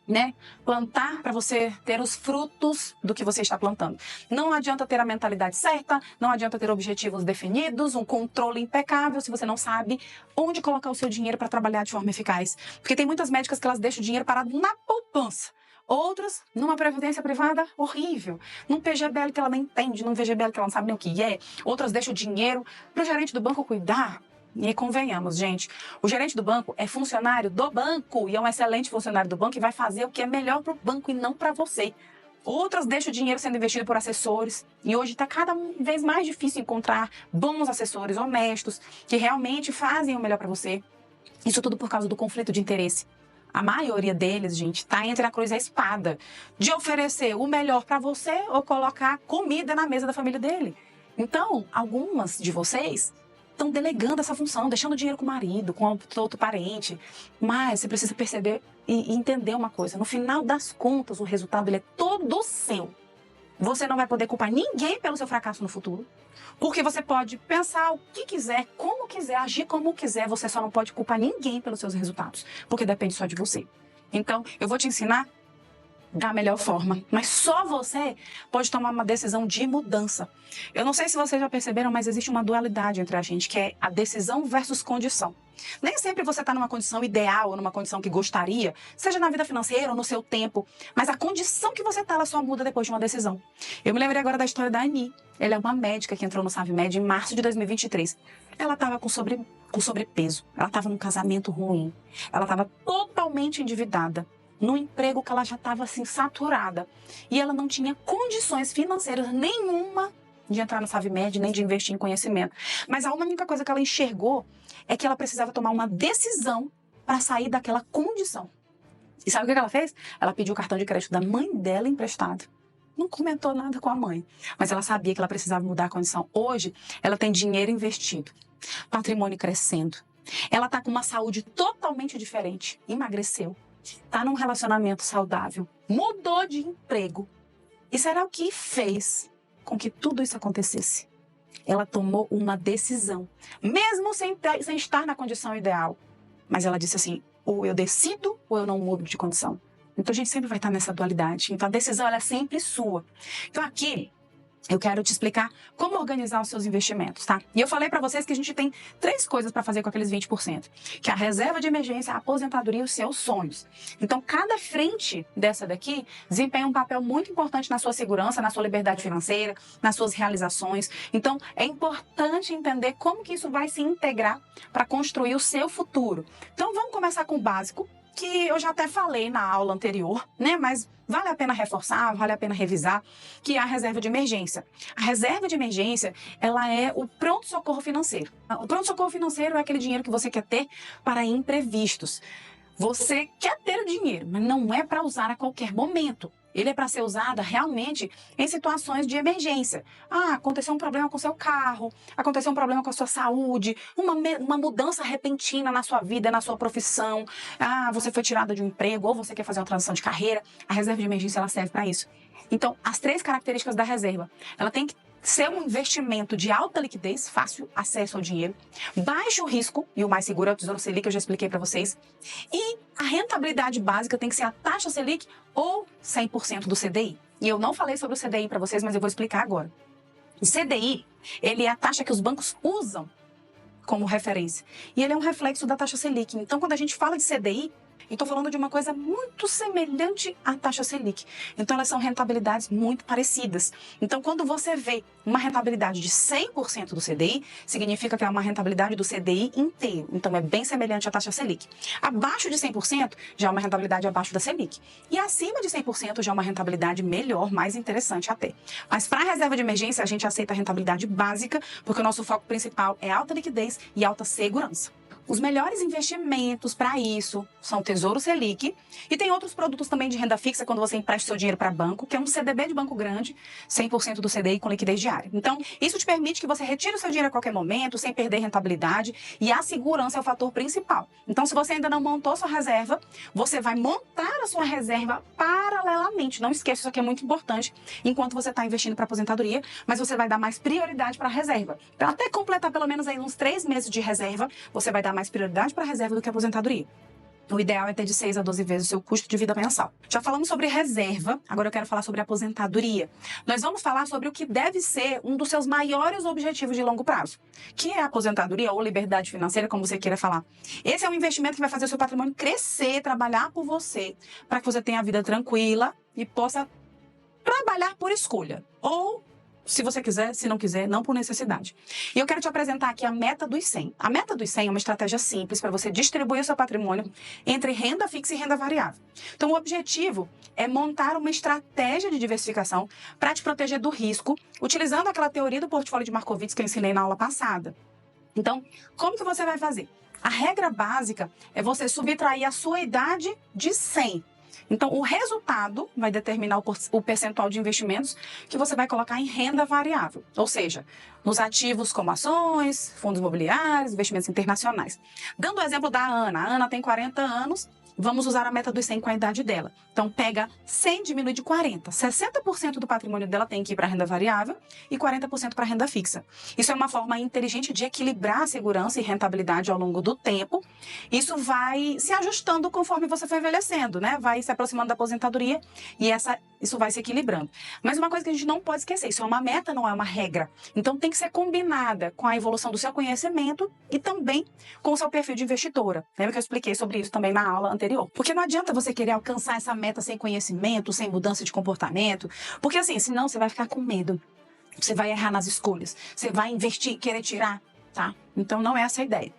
Né? Plantar para você ter os frutos do que você está plantando. Não adianta ter a mentalidade certa, não adianta ter objetivos definidos, um controle impecável se você não sabe onde colocar o seu dinheiro para trabalhar de forma eficaz. Porque tem muitas médicas que elas deixam o dinheiro parado na poupança. Outras, numa previdência privada horrível, num PGBL que ela nem entende, num VGBL que ela não sabe nem o que é. Outras deixam o dinheiro para o gerente do banco cuidar. E convenhamos, gente, o gerente do banco é funcionário do banco e é um excelente funcionário do banco e vai fazer o que é melhor para o banco e não para você. Outras deixam o dinheiro sendo investido por assessores e hoje está cada vez mais difícil encontrar bons assessores honestos que realmente fazem o melhor para você. Isso tudo por causa do conflito de interesse. A maioria deles, gente, está entre a cruz e a espada de oferecer o melhor para você ou colocar comida na mesa da família dele. Então, algumas de vocês estão delegando essa função, deixando dinheiro com o marido, com outro parente. Mas você precisa perceber e entender uma coisa. No final das contas, o resultado ele é todo seu. Você não vai poder culpar ninguém pelo seu fracasso no futuro. Porque você pode pensar o que quiser, como quiser, agir como quiser. Você só não pode culpar ninguém pelos seus resultados. Porque depende só de você. Então, eu vou te ensinar da melhor forma. Mas só você pode tomar uma decisão de mudança. Eu não sei se vocês já perceberam, mas existe uma dualidade entre a gente, que é a decisão versus condição. Nem sempre você está numa condição ideal ou numa condição que gostaria, seja na vida financeira ou no seu tempo, mas a condição que você está, ela só muda depois de uma decisão. Eu me lembrei agora da história da Ani. Ela é uma médica que entrou no SavMed em março de 2023. Ela estava com sobrepeso, ela estava num casamento ruim, ela estava totalmente endividada, num emprego que ela já estava assim saturada. E ela não tinha condições financeiras nenhuma de entrar no SavMed, nem de investir em conhecimento. Mas a única coisa que ela enxergou é que ela precisava tomar uma decisão para sair daquela condição. E sabe o que ela fez? Ela pediu o cartão de crédito da mãe dela emprestado. Não comentou nada com a mãe, mas ela sabia que ela precisava mudar a condição. Hoje, ela tem dinheiro investido, patrimônio crescendo. Ela está com uma saúde totalmente diferente, emagreceu. Está num relacionamento saudável, mudou de emprego. E será o que fez com que tudo isso acontecesse? Ela tomou uma decisão, mesmo sem estar na condição ideal. Mas ela disse assim, ou eu decido ou eu não mudo de condição. Então a gente sempre vai estar nessa dualidade. Então a decisão ela é sempre sua. Então aqui eu quero te explicar como organizar os seus investimentos, tá? E eu falei para vocês que a gente tem 3 coisas para fazer com aqueles 20%. Que é a reserva de emergência, a aposentadoria e os seus sonhos. Então, cada frente dessa daqui desempenha um papel muito importante na sua segurança, na sua liberdade financeira, nas suas realizações. Então, é importante entender como que isso vai se integrar para construir o seu futuro. Então, vamos começar com o básico, que eu já até falei na aula anterior, né? Mas vale a pena reforçar, vale a pena revisar, que é a reserva de emergência. A reserva de emergência, ela é o pronto-socorro financeiro. O pronto-socorro financeiro é aquele dinheiro que você quer ter para imprevistos. Você quer ter o dinheiro, mas não é para usar a qualquer momento. Ele é para ser usado realmente em situações de emergência. Ah, aconteceu um problema com o seu carro, aconteceu um problema com a sua saúde, uma mudança repentina na sua vida, na sua profissão. Ah, você foi tirada de um emprego ou você quer fazer uma transição de carreira. A reserva de emergência ela serve para isso. Então, as 3 características da reserva. Ela tem que ser um investimento de alta liquidez, fácil acesso ao dinheiro, baixo risco, e o mais seguro é o Tesouro Selic, eu já expliquei para vocês. E a rentabilidade básica tem que ser a taxa Selic ou 100% do CDI. E eu não falei sobre o CDI para vocês, mas eu vou explicar agora. O CDI, ele é a taxa que os bancos usam como referência. E ele é um reflexo da taxa Selic. Então, quando a gente fala de CDI, eu estou falando de uma coisa muito semelhante à taxa Selic. Então, elas são rentabilidades muito parecidas. Então, quando você vê uma rentabilidade de 100% do CDI, significa que é uma rentabilidade do CDI inteiro. Então, é bem semelhante à taxa Selic. Abaixo de 100% já é uma rentabilidade abaixo da Selic. E acima de 100% já é uma rentabilidade melhor, mais interessante até. Mas para a reserva de emergência, a gente aceita a rentabilidade básica, porque o nosso foco principal é alta liquidez e alta segurança. Os melhores investimentos para isso são o Tesouro Selic e tem outros produtos também de renda fixa quando você empresta seu dinheiro para banco, que é um CDB de banco grande, 100% do CDI com liquidez diária. Então, isso te permite que você retire o seu dinheiro a qualquer momento, sem perder rentabilidade, e a segurança é o fator principal. Então, se você ainda não montou sua reserva, você vai montar a sua reserva paralelamente. Não esqueça, isso aqui é muito importante, enquanto você está investindo para aposentadoria, mas você vai dar mais prioridade para a reserva. Então, até completar pelo menos aí uns 3 meses de reserva, você vai dar mais prioridade para a reserva do que a aposentadoria. O ideal é ter de 6 a 12 vezes o seu custo de vida mensal. Já falamos sobre reserva, agora eu quero falar sobre aposentadoria. Nós vamos falar sobre o que deve ser um dos seus maiores objetivos de longo prazo, que é a aposentadoria ou liberdade financeira, como você queira falar. Esse é um investimento que vai fazer o seu patrimônio crescer, trabalhar por você, para que você tenha a vida tranquila e possa trabalhar por escolha. Ou, se você quiser, se não quiser, não por necessidade. E eu quero te apresentar aqui a meta dos 100. A meta dos 100 é uma estratégia simples para você distribuir o seu patrimônio entre renda fixa e renda variável. Então, o objetivo é montar uma estratégia de diversificação para te proteger do risco, utilizando aquela teoria do portfólio de Markowitz que eu ensinei na aula passada. Então, como que você vai fazer? A regra básica é você subtrair a sua idade de 100. Então, o resultado vai determinar o percentual de investimentos que você vai colocar em renda variável, ou seja, nos ativos como ações, fundos imobiliários, investimentos internacionais. Dando o exemplo da Ana. A Ana tem 40 anos, vamos usar a meta dos 100 com a idade dela. Então, pega 100, diminui de 40. 60% do patrimônio dela tem que ir para a renda variável e 40% para a renda fixa. Isso é uma forma inteligente de equilibrar a segurança e rentabilidade ao longo do tempo. Isso vai se ajustando conforme você for envelhecendo, né? Vai se aproximando da aposentadoria e isso vai se equilibrando. Mas uma coisa que a gente não pode esquecer, isso é uma meta, não é uma regra. Então, tem que ser combinada com a evolução do seu conhecimento e também com o seu perfil de investidora. Lembra que eu expliquei sobre isso também na aula anterior? Porque não adianta você querer alcançar essa meta sem conhecimento, sem mudança de comportamento, porque assim, senão você vai ficar com medo, você vai errar nas escolhas, você vai investir, querer tirar, tá? Então não é essa a ideia.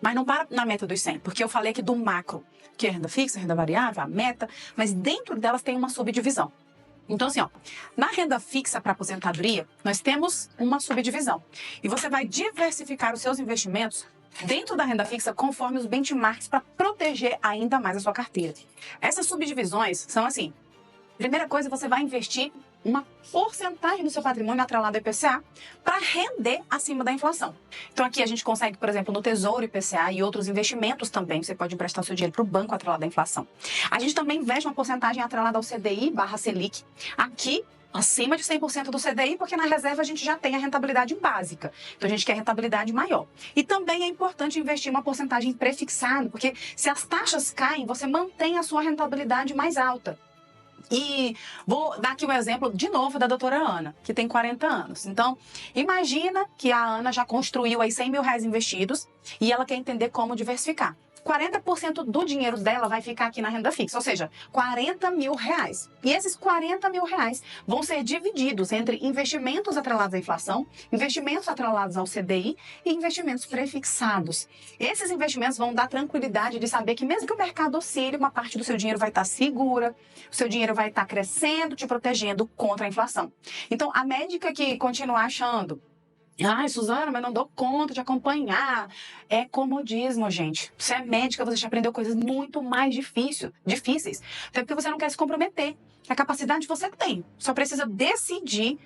Mas não para na meta dos 100, porque eu falei aqui do macro, que é renda fixa, renda variável, a meta, mas dentro delas tem uma subdivisão. Então assim, ó, na renda fixa para aposentadoria, nós temos uma subdivisão. E você vai diversificar os seus investimentos dentro da renda fixa conforme os benchmarks para proteger ainda mais a sua carteira. Essas subdivisões são assim: primeira coisa, você vai investir uma porcentagem do seu patrimônio atrelado ao IPCA para render acima da inflação. Então aqui a gente consegue, por exemplo, no Tesouro IPCA e outros investimentos também, você pode emprestar seu dinheiro para o banco atrelado à inflação. A gente também investe uma porcentagem atrelada ao CDI/Selic. Aqui, acima de 100% do CDI, porque na reserva a gente já tem a rentabilidade básica. Então a gente quer rentabilidade maior. E também é importante investir uma porcentagem prefixada, porque se as taxas caem, você mantém a sua rentabilidade mais alta. E vou dar aqui um exemplo de novo da doutora Ana, que tem 40 anos. Então, imagina que a Ana já construiu aí 100 mil reais investidos e ela quer entender como diversificar. 40% do dinheiro dela vai ficar aqui na renda fixa, ou seja, 40 mil reais. E esses 40 mil reais vão ser divididos entre investimentos atrelados à inflação, investimentos atrelados ao CDI e investimentos prefixados. Esses investimentos vão dar tranquilidade de saber que mesmo que o mercado oscile, uma parte do seu dinheiro vai estar segura, o seu dinheiro vai estar crescendo, te protegendo contra a inflação. Então, a médica que continuar achando: ai, Suzana, mas não dou conta de acompanhar. É comodismo, gente. Você é médica, você já aprendeu coisas muito mais difíceis. Até porque você não quer se comprometer. A capacidade você tem. Só precisa decidir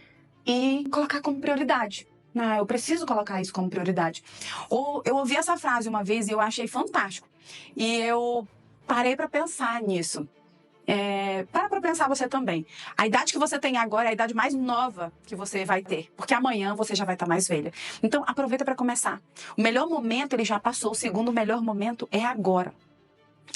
e colocar como prioridade. Ah, eu preciso colocar isso como prioridade. Ou eu ouvi essa frase uma vez e eu achei fantástico. E eu parei para pensar nisso. Para pensar você também. A idade que você tem agora é a idade mais nova que você vai ter, porque amanhã você já vai estar mais velha. Então, aproveita para começar. O melhor momento ele já passou, o segundo melhor momento é agora.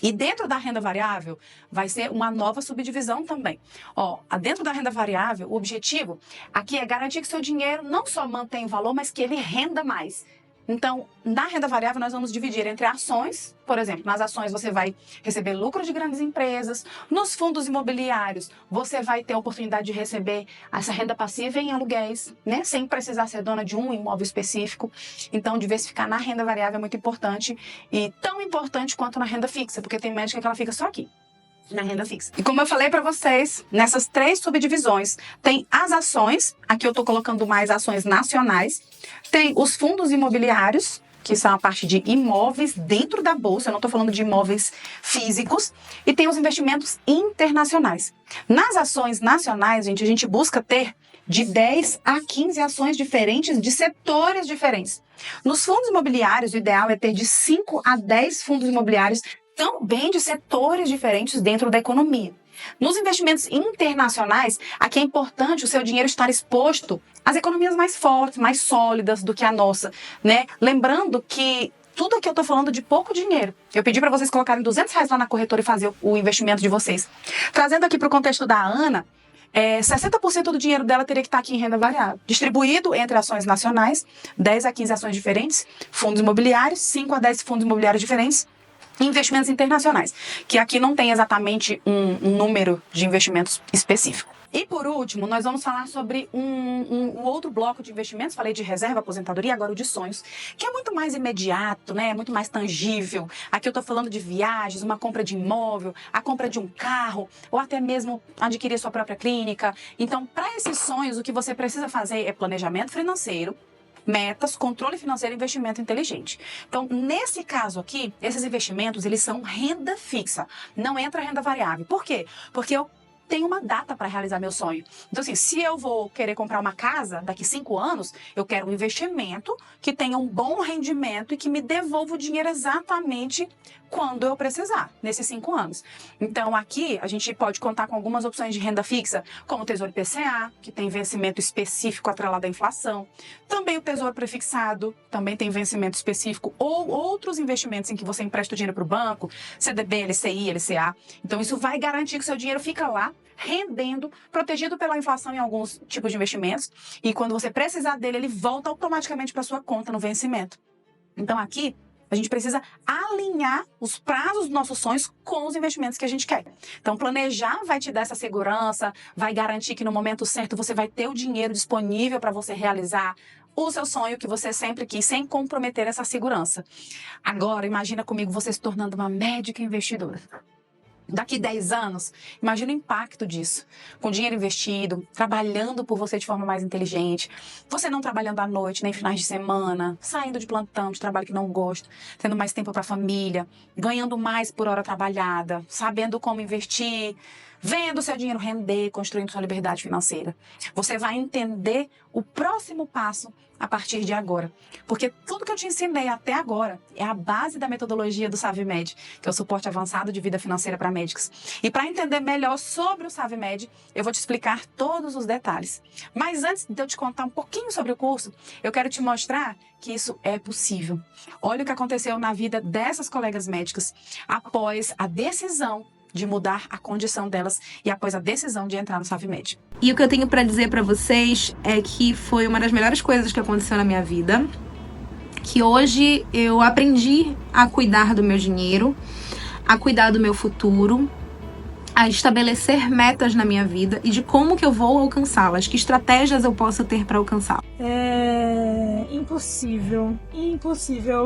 E dentro da renda variável vai ser uma nova subdivisão também. Ó, dentro da renda variável, o objetivo aqui é garantir que seu dinheiro não só mantenha o valor, mas que ele renda mais. Então, na renda variável, nós vamos dividir entre ações, por exemplo, nas ações você vai receber lucro de grandes empresas, nos fundos imobiliários você vai ter a oportunidade de receber essa renda passiva em aluguéis, né, sem precisar ser dona de um imóvel específico. Então, diversificar na renda variável é muito importante e tão importante quanto na renda fixa, porque tem médica que ela fica só aqui, na renda fixa. E como eu falei para vocês, nessas 3 subdivisões, tem as ações, aqui eu estou colocando mais ações nacionais, tem os fundos imobiliários, que são a parte de imóveis dentro da bolsa, eu não estou falando de imóveis físicos, e tem os investimentos internacionais. Nas ações nacionais, gente, a gente busca ter de 10 a 15 ações diferentes de setores diferentes. Nos fundos imobiliários, o ideal é ter de 5 a 10 fundos imobiliários também de setores diferentes dentro da economia. Nos investimentos internacionais, aqui é importante o seu dinheiro estar exposto às economias mais fortes, mais sólidas do que a nossa, né? Lembrando que tudo aqui eu estou falando de pouco dinheiro. Eu pedi para vocês colocarem R$200 lá na corretora e fazer o investimento de vocês. Trazendo aqui para o contexto da Ana, 60% do dinheiro dela teria que estar aqui em renda variável, distribuído entre ações nacionais, 10 a 15 ações diferentes, fundos imobiliários, 5 a 10 fundos imobiliários diferentes, investimentos internacionais, que aqui não tem exatamente um número de investimentos específico. E por último, nós vamos falar sobre um outro bloco de investimentos. Falei de reserva, aposentadoria, agora o de sonhos, que é muito mais imediato, né? Muito mais tangível. Aqui eu estou falando de viagens, uma compra de imóvel, a compra de um carro, ou até mesmo adquirir sua própria clínica. Então, para esses sonhos, o que você precisa fazer é planejamento financeiro, metas, controle financeiro e investimento inteligente. Então, nesse caso aqui, esses investimentos, eles são renda fixa, não entra renda variável. Por quê? Porque eu tenho uma data para realizar meu sonho. Então, assim, se eu vou querer comprar uma casa daqui 5 anos, eu quero um investimento que tenha um bom rendimento e que me devolva o dinheiro exatamente quando eu precisar, nesses 5 anos. Então, aqui, a gente pode contar com algumas opções de renda fixa, como o Tesouro IPCA, que tem vencimento específico atrelado à inflação. Também o Tesouro Prefixado, também tem vencimento específico, ou outros investimentos em que você empresta o dinheiro para o banco, CDB, LCI, LCA. Então, isso vai garantir que o seu dinheiro fica lá, rendendo, protegido pela inflação em alguns tipos de investimentos, e quando você precisar dele, ele volta automaticamente para sua conta no vencimento. Então, aqui, a gente precisa alinhar os prazos dos nossos sonhos com os investimentos que a gente quer. Então, planejar vai te dar essa segurança, vai garantir que no momento certo você vai ter o dinheiro disponível para você realizar o seu sonho que você sempre quis, sem comprometer essa segurança. Agora, imagina comigo você se tornando uma médica investidora. Daqui 10 anos, imagina o impacto disso. Com dinheiro investido, trabalhando por você de forma mais inteligente, você não trabalhando à noite, nem finais de semana, saindo de plantão, de trabalho que não gosta, tendo mais tempo para a família, ganhando mais por hora trabalhada, sabendo como investir, vendo seu dinheiro render, construindo sua liberdade financeira. Você vai entender o próximo passo a partir de agora. Porque tudo que eu te ensinei até agora é a base da metodologia do SavMed, que é o suporte avançado de vida financeira para médicos. E para entender melhor sobre o SavMed, eu vou te explicar todos os detalhes. Mas antes de eu te contar um pouquinho sobre o curso, eu quero te mostrar que isso é possível. Olha o que aconteceu na vida dessas colegas médicas após a decisão de mudar a condição delas e após a decisão de entrar no SavMed. E o que eu tenho para dizer para vocês é que foi uma das melhores coisas que aconteceu na minha vida, que hoje eu aprendi a cuidar do meu dinheiro, a cuidar do meu futuro, a estabelecer metas na minha vida e de como que eu vou alcançá-las, que estratégias eu posso ter para alcançá-las. É impossível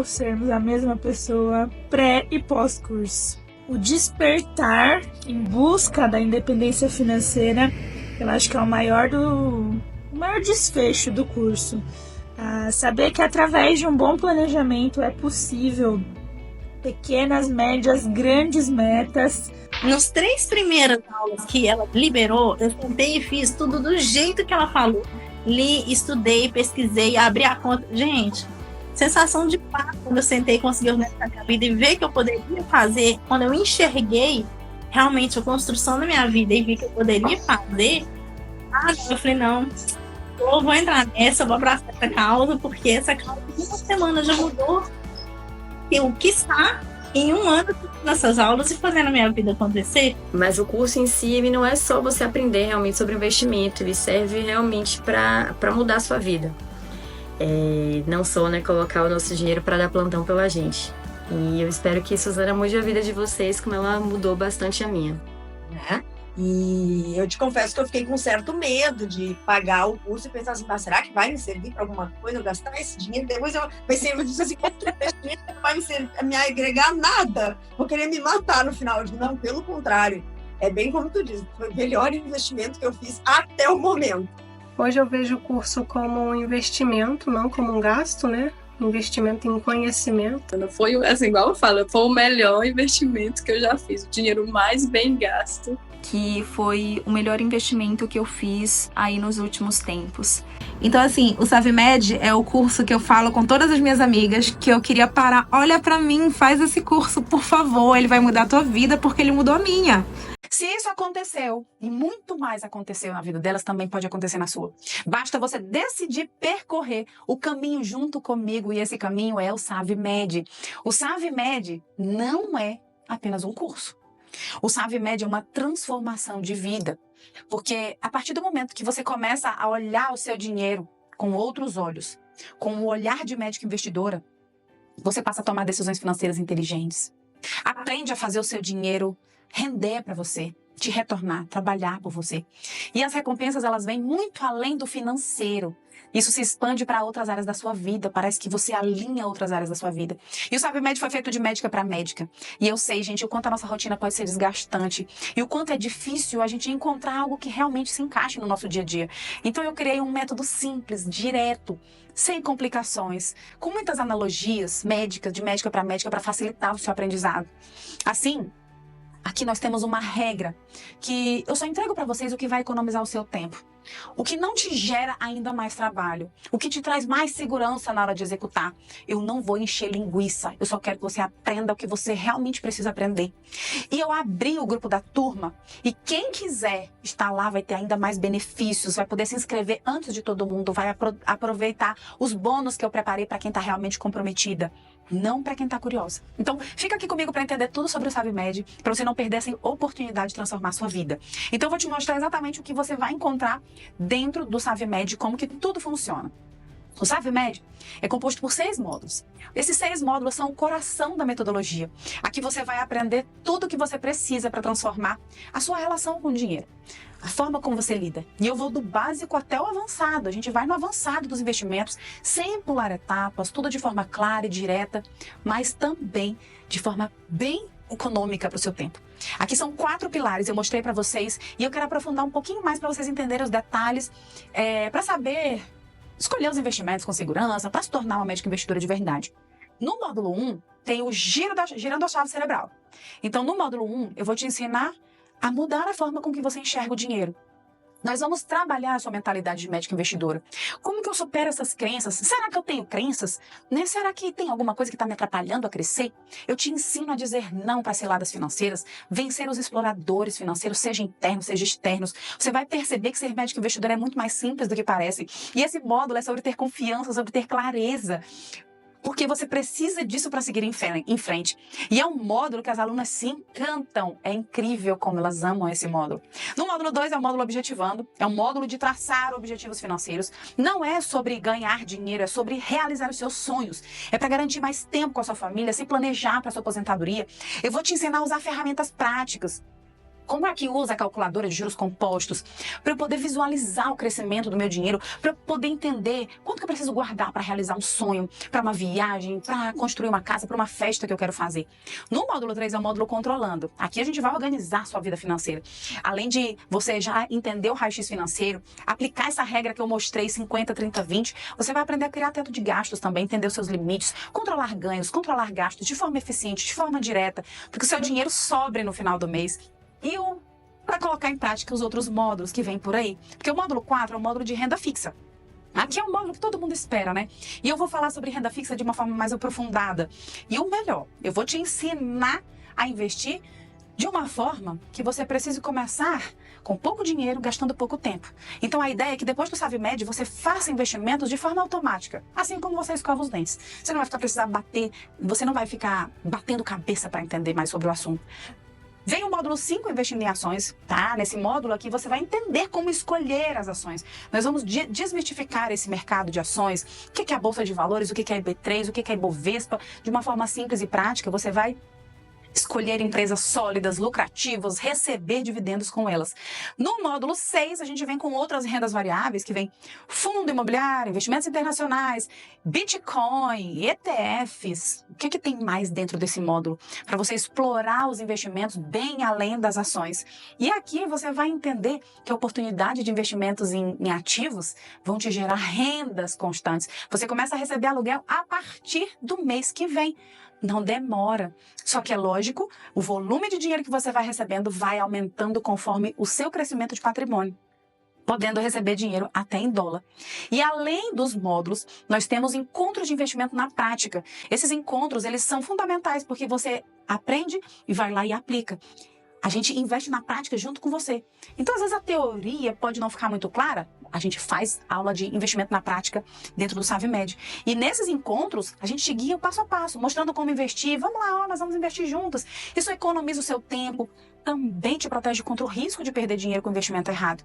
sermos a mesma pessoa pré e pós-curso. O despertar em busca da independência financeira, eu acho que é o maior desfecho do curso. Saber que através de um bom planejamento é possível pequenas, médias, grandes metas. Nos 3 primeiras aulas que ela liberou, eu sentei e fiz tudo do jeito que ela falou. Li, estudei, pesquisei, abri a conta. Gente, sensação de paz quando eu sentei e consegui organizar a minha vida e ver que eu poderia fazer. Quando eu enxerguei realmente a construção da minha vida e vi que eu poderia fazer, eu falei, não, eu vou entrar nessa, eu vou abraçar essa causa, porque essa causa em uma semana já mudou o que está em um ano nessas aulas e fazendo a minha vida acontecer. Mas o curso em si, ele não é só você aprender realmente sobre investimento, ele serve realmente para mudar a sua vida. não só, né, colocar o nosso dinheiro para dar plantão pela gente. E eu espero que Suzana mude a vida de vocês, como ela mudou bastante a minha. Né? E eu te confesso que eu fiquei com certo medo de pagar o curso e pensar assim, mas será que vai me servir para alguma coisa? Eu gastar esse dinheiro? Depois eu pensei, eu disse assim, investimento não vai me agregar nada. Vou querer me matar no final. Eu digo, não, pelo contrário. É bem como tu diz, foi o melhor investimento que eu fiz até o momento. Hoje eu vejo o curso como um investimento, não como um gasto, né? Investimento em conhecimento. Não foi, assim, igual eu falo, foi o melhor investimento que eu já fiz, o dinheiro mais bem gasto. Que foi o melhor investimento que eu fiz aí nos últimos tempos. Então, assim, o SavMed é o curso que eu falo com todas as minhas amigas que eu queria parar. Olha pra mim, faz esse curso, por favor. Ele vai mudar a tua vida porque ele mudou a minha. Se isso aconteceu, e muito mais aconteceu na vida delas, também pode acontecer na sua. Basta você decidir percorrer o caminho junto comigo, e esse caminho é o SavMed. O SavMed não é apenas um curso. O SavMed é uma transformação de vida, porque a partir do momento que você começa a olhar o seu dinheiro com outros olhos, com o olhar de médica investidora, você passa a tomar decisões financeiras inteligentes. Aprende a fazer o seu dinheiro render para você, te retornar, trabalhar por você. E as recompensas, elas vêm muito além do financeiro. Isso se expande para outras áreas da sua vida. Parece que você alinha outras áreas da sua vida. E o SavMed foi feito de médica para médica. E eu sei, gente, o quanto a nossa rotina pode ser desgastante. E o quanto é difícil a gente encontrar algo que realmente se encaixe no nosso dia a dia. Então eu criei um método simples, direto, sem complicações, com muitas analogias médicas, de médica para facilitar o seu aprendizado. Assim, aqui nós temos uma regra que eu só entrego para vocês o que vai economizar o seu tempo. O que não te gera ainda mais trabalho. O que te traz mais segurança na hora de executar. Eu não vou encher linguiça. Eu só quero que você aprenda o que você realmente precisa aprender. E eu abri o grupo da turma. E quem quiser estar lá vai ter ainda mais benefícios. Vai poder se inscrever antes de todo mundo. Vai aproveitar os bônus que eu preparei para quem está realmente comprometida. Não para quem está curiosa. Então, fica aqui comigo para entender tudo sobre o SavMed, para você não perder essa oportunidade de transformar a sua vida. Então, eu vou te mostrar exatamente o que você vai encontrar dentro do SavMed, como que tudo funciona. O SavMed é composto por 6 módulos. Esses 6 módulos são o coração da metodologia. Aqui você vai aprender tudo o que você precisa para transformar a sua relação com o dinheiro. A forma como você lida. E eu vou do básico até o avançado. A gente vai no avançado dos investimentos, sem pular etapas, tudo de forma clara e direta, mas também de forma bem econômica para o seu tempo. Aqui são 4 pilares, eu mostrei para vocês, e eu quero aprofundar um pouquinho mais para vocês entenderem os detalhes, para saber escolher os investimentos com segurança, para se tornar uma médica investidora de verdade. No módulo 1, tem o girando a chave cerebral. Então, no módulo 1, eu vou te ensinar a mudar a forma com que você enxerga o dinheiro. Nós vamos trabalhar a sua mentalidade de médica investidora. Como que eu supero essas crenças? Será que eu tenho crenças? Né? Será que tem alguma coisa que está me atrapalhando a crescer? Eu te ensino a dizer não para ciladas financeiras, vencer os exploradores financeiros, seja internos, seja externos. Você vai perceber que ser médico investidor é muito mais simples do que parece. E esse módulo é sobre ter confiança, sobre ter clareza. Porque você precisa disso para seguir em frente. E é um módulo que as alunas se encantam. É incrível como elas amam esse módulo. No módulo 2 é o módulo Objetivando. É um módulo de traçar objetivos financeiros. Não é sobre ganhar dinheiro, é sobre realizar os seus sonhos. É para garantir mais tempo com a sua família, se planejar para a sua aposentadoria. Eu vou te ensinar a usar ferramentas práticas. Como é que usa a calculadora de juros compostos? Para eu poder visualizar o crescimento do meu dinheiro, para eu poder entender quanto que eu preciso guardar para realizar um sonho, para uma viagem, para construir uma casa, para uma festa que eu quero fazer. No módulo 3 é o módulo Controlando. Aqui a gente vai organizar a sua vida financeira. Além de você já entender o raio-x financeiro, aplicar essa regra que eu mostrei, 50, 30, 20, você vai aprender a criar teto de gastos também, entender os seus limites, controlar ganhos, controlar gastos de forma eficiente, de forma direta, porque o seu dinheiro sobre no final do mês. E para colocar em prática os outros módulos que vêm por aí. Porque o módulo 4 é o módulo de renda fixa. Aqui é um módulo que todo mundo espera, né? E eu vou falar sobre renda fixa de uma forma mais aprofundada. E o melhor, eu vou te ensinar a investir de uma forma que você precise começar com pouco dinheiro, gastando pouco tempo. Então a ideia é que depois do SavMed você faça investimentos de forma automática, assim como você escova os dentes. Você não vai ficar precisando bater, você não vai ficar batendo cabeça para entender mais sobre o assunto. Vem o módulo 5, investindo em ações, tá? Nesse módulo aqui você vai entender como escolher as ações. Nós vamos desmistificar esse mercado de ações, o que é a Bolsa de Valores, o que é B3, o que é Ibovespa, de uma forma simples e prática. Você vai escolher empresas sólidas, lucrativas, receber dividendos com elas. No módulo 6, a gente vem com outras rendas variáveis, que vem fundo imobiliário, investimentos internacionais, Bitcoin, ETFs. O que tem mais dentro desse módulo? Para você explorar os investimentos bem além das ações. E aqui você vai entender que a oportunidade de investimentos em ativos vão te gerar rendas constantes. Você começa a receber aluguel a partir do mês que vem. Não demora. Só que é lógico, o volume de dinheiro que você vai recebendo vai aumentando conforme o seu crescimento de patrimônio, podendo receber dinheiro até em dólar. E além dos módulos, nós temos encontros de investimento na prática. Esses encontros, eles são fundamentais porque você aprende e vai lá e aplica. A gente investe na prática junto com você. Então, às vezes, a teoria pode não ficar muito clara. A gente faz aula de investimento na prática dentro do SavMed. E nesses encontros, a gente te guia passo a passo, mostrando como investir. Vamos lá, nós vamos investir juntos. Isso economiza o seu tempo, também te protege contra o risco de perder dinheiro com investimento errado.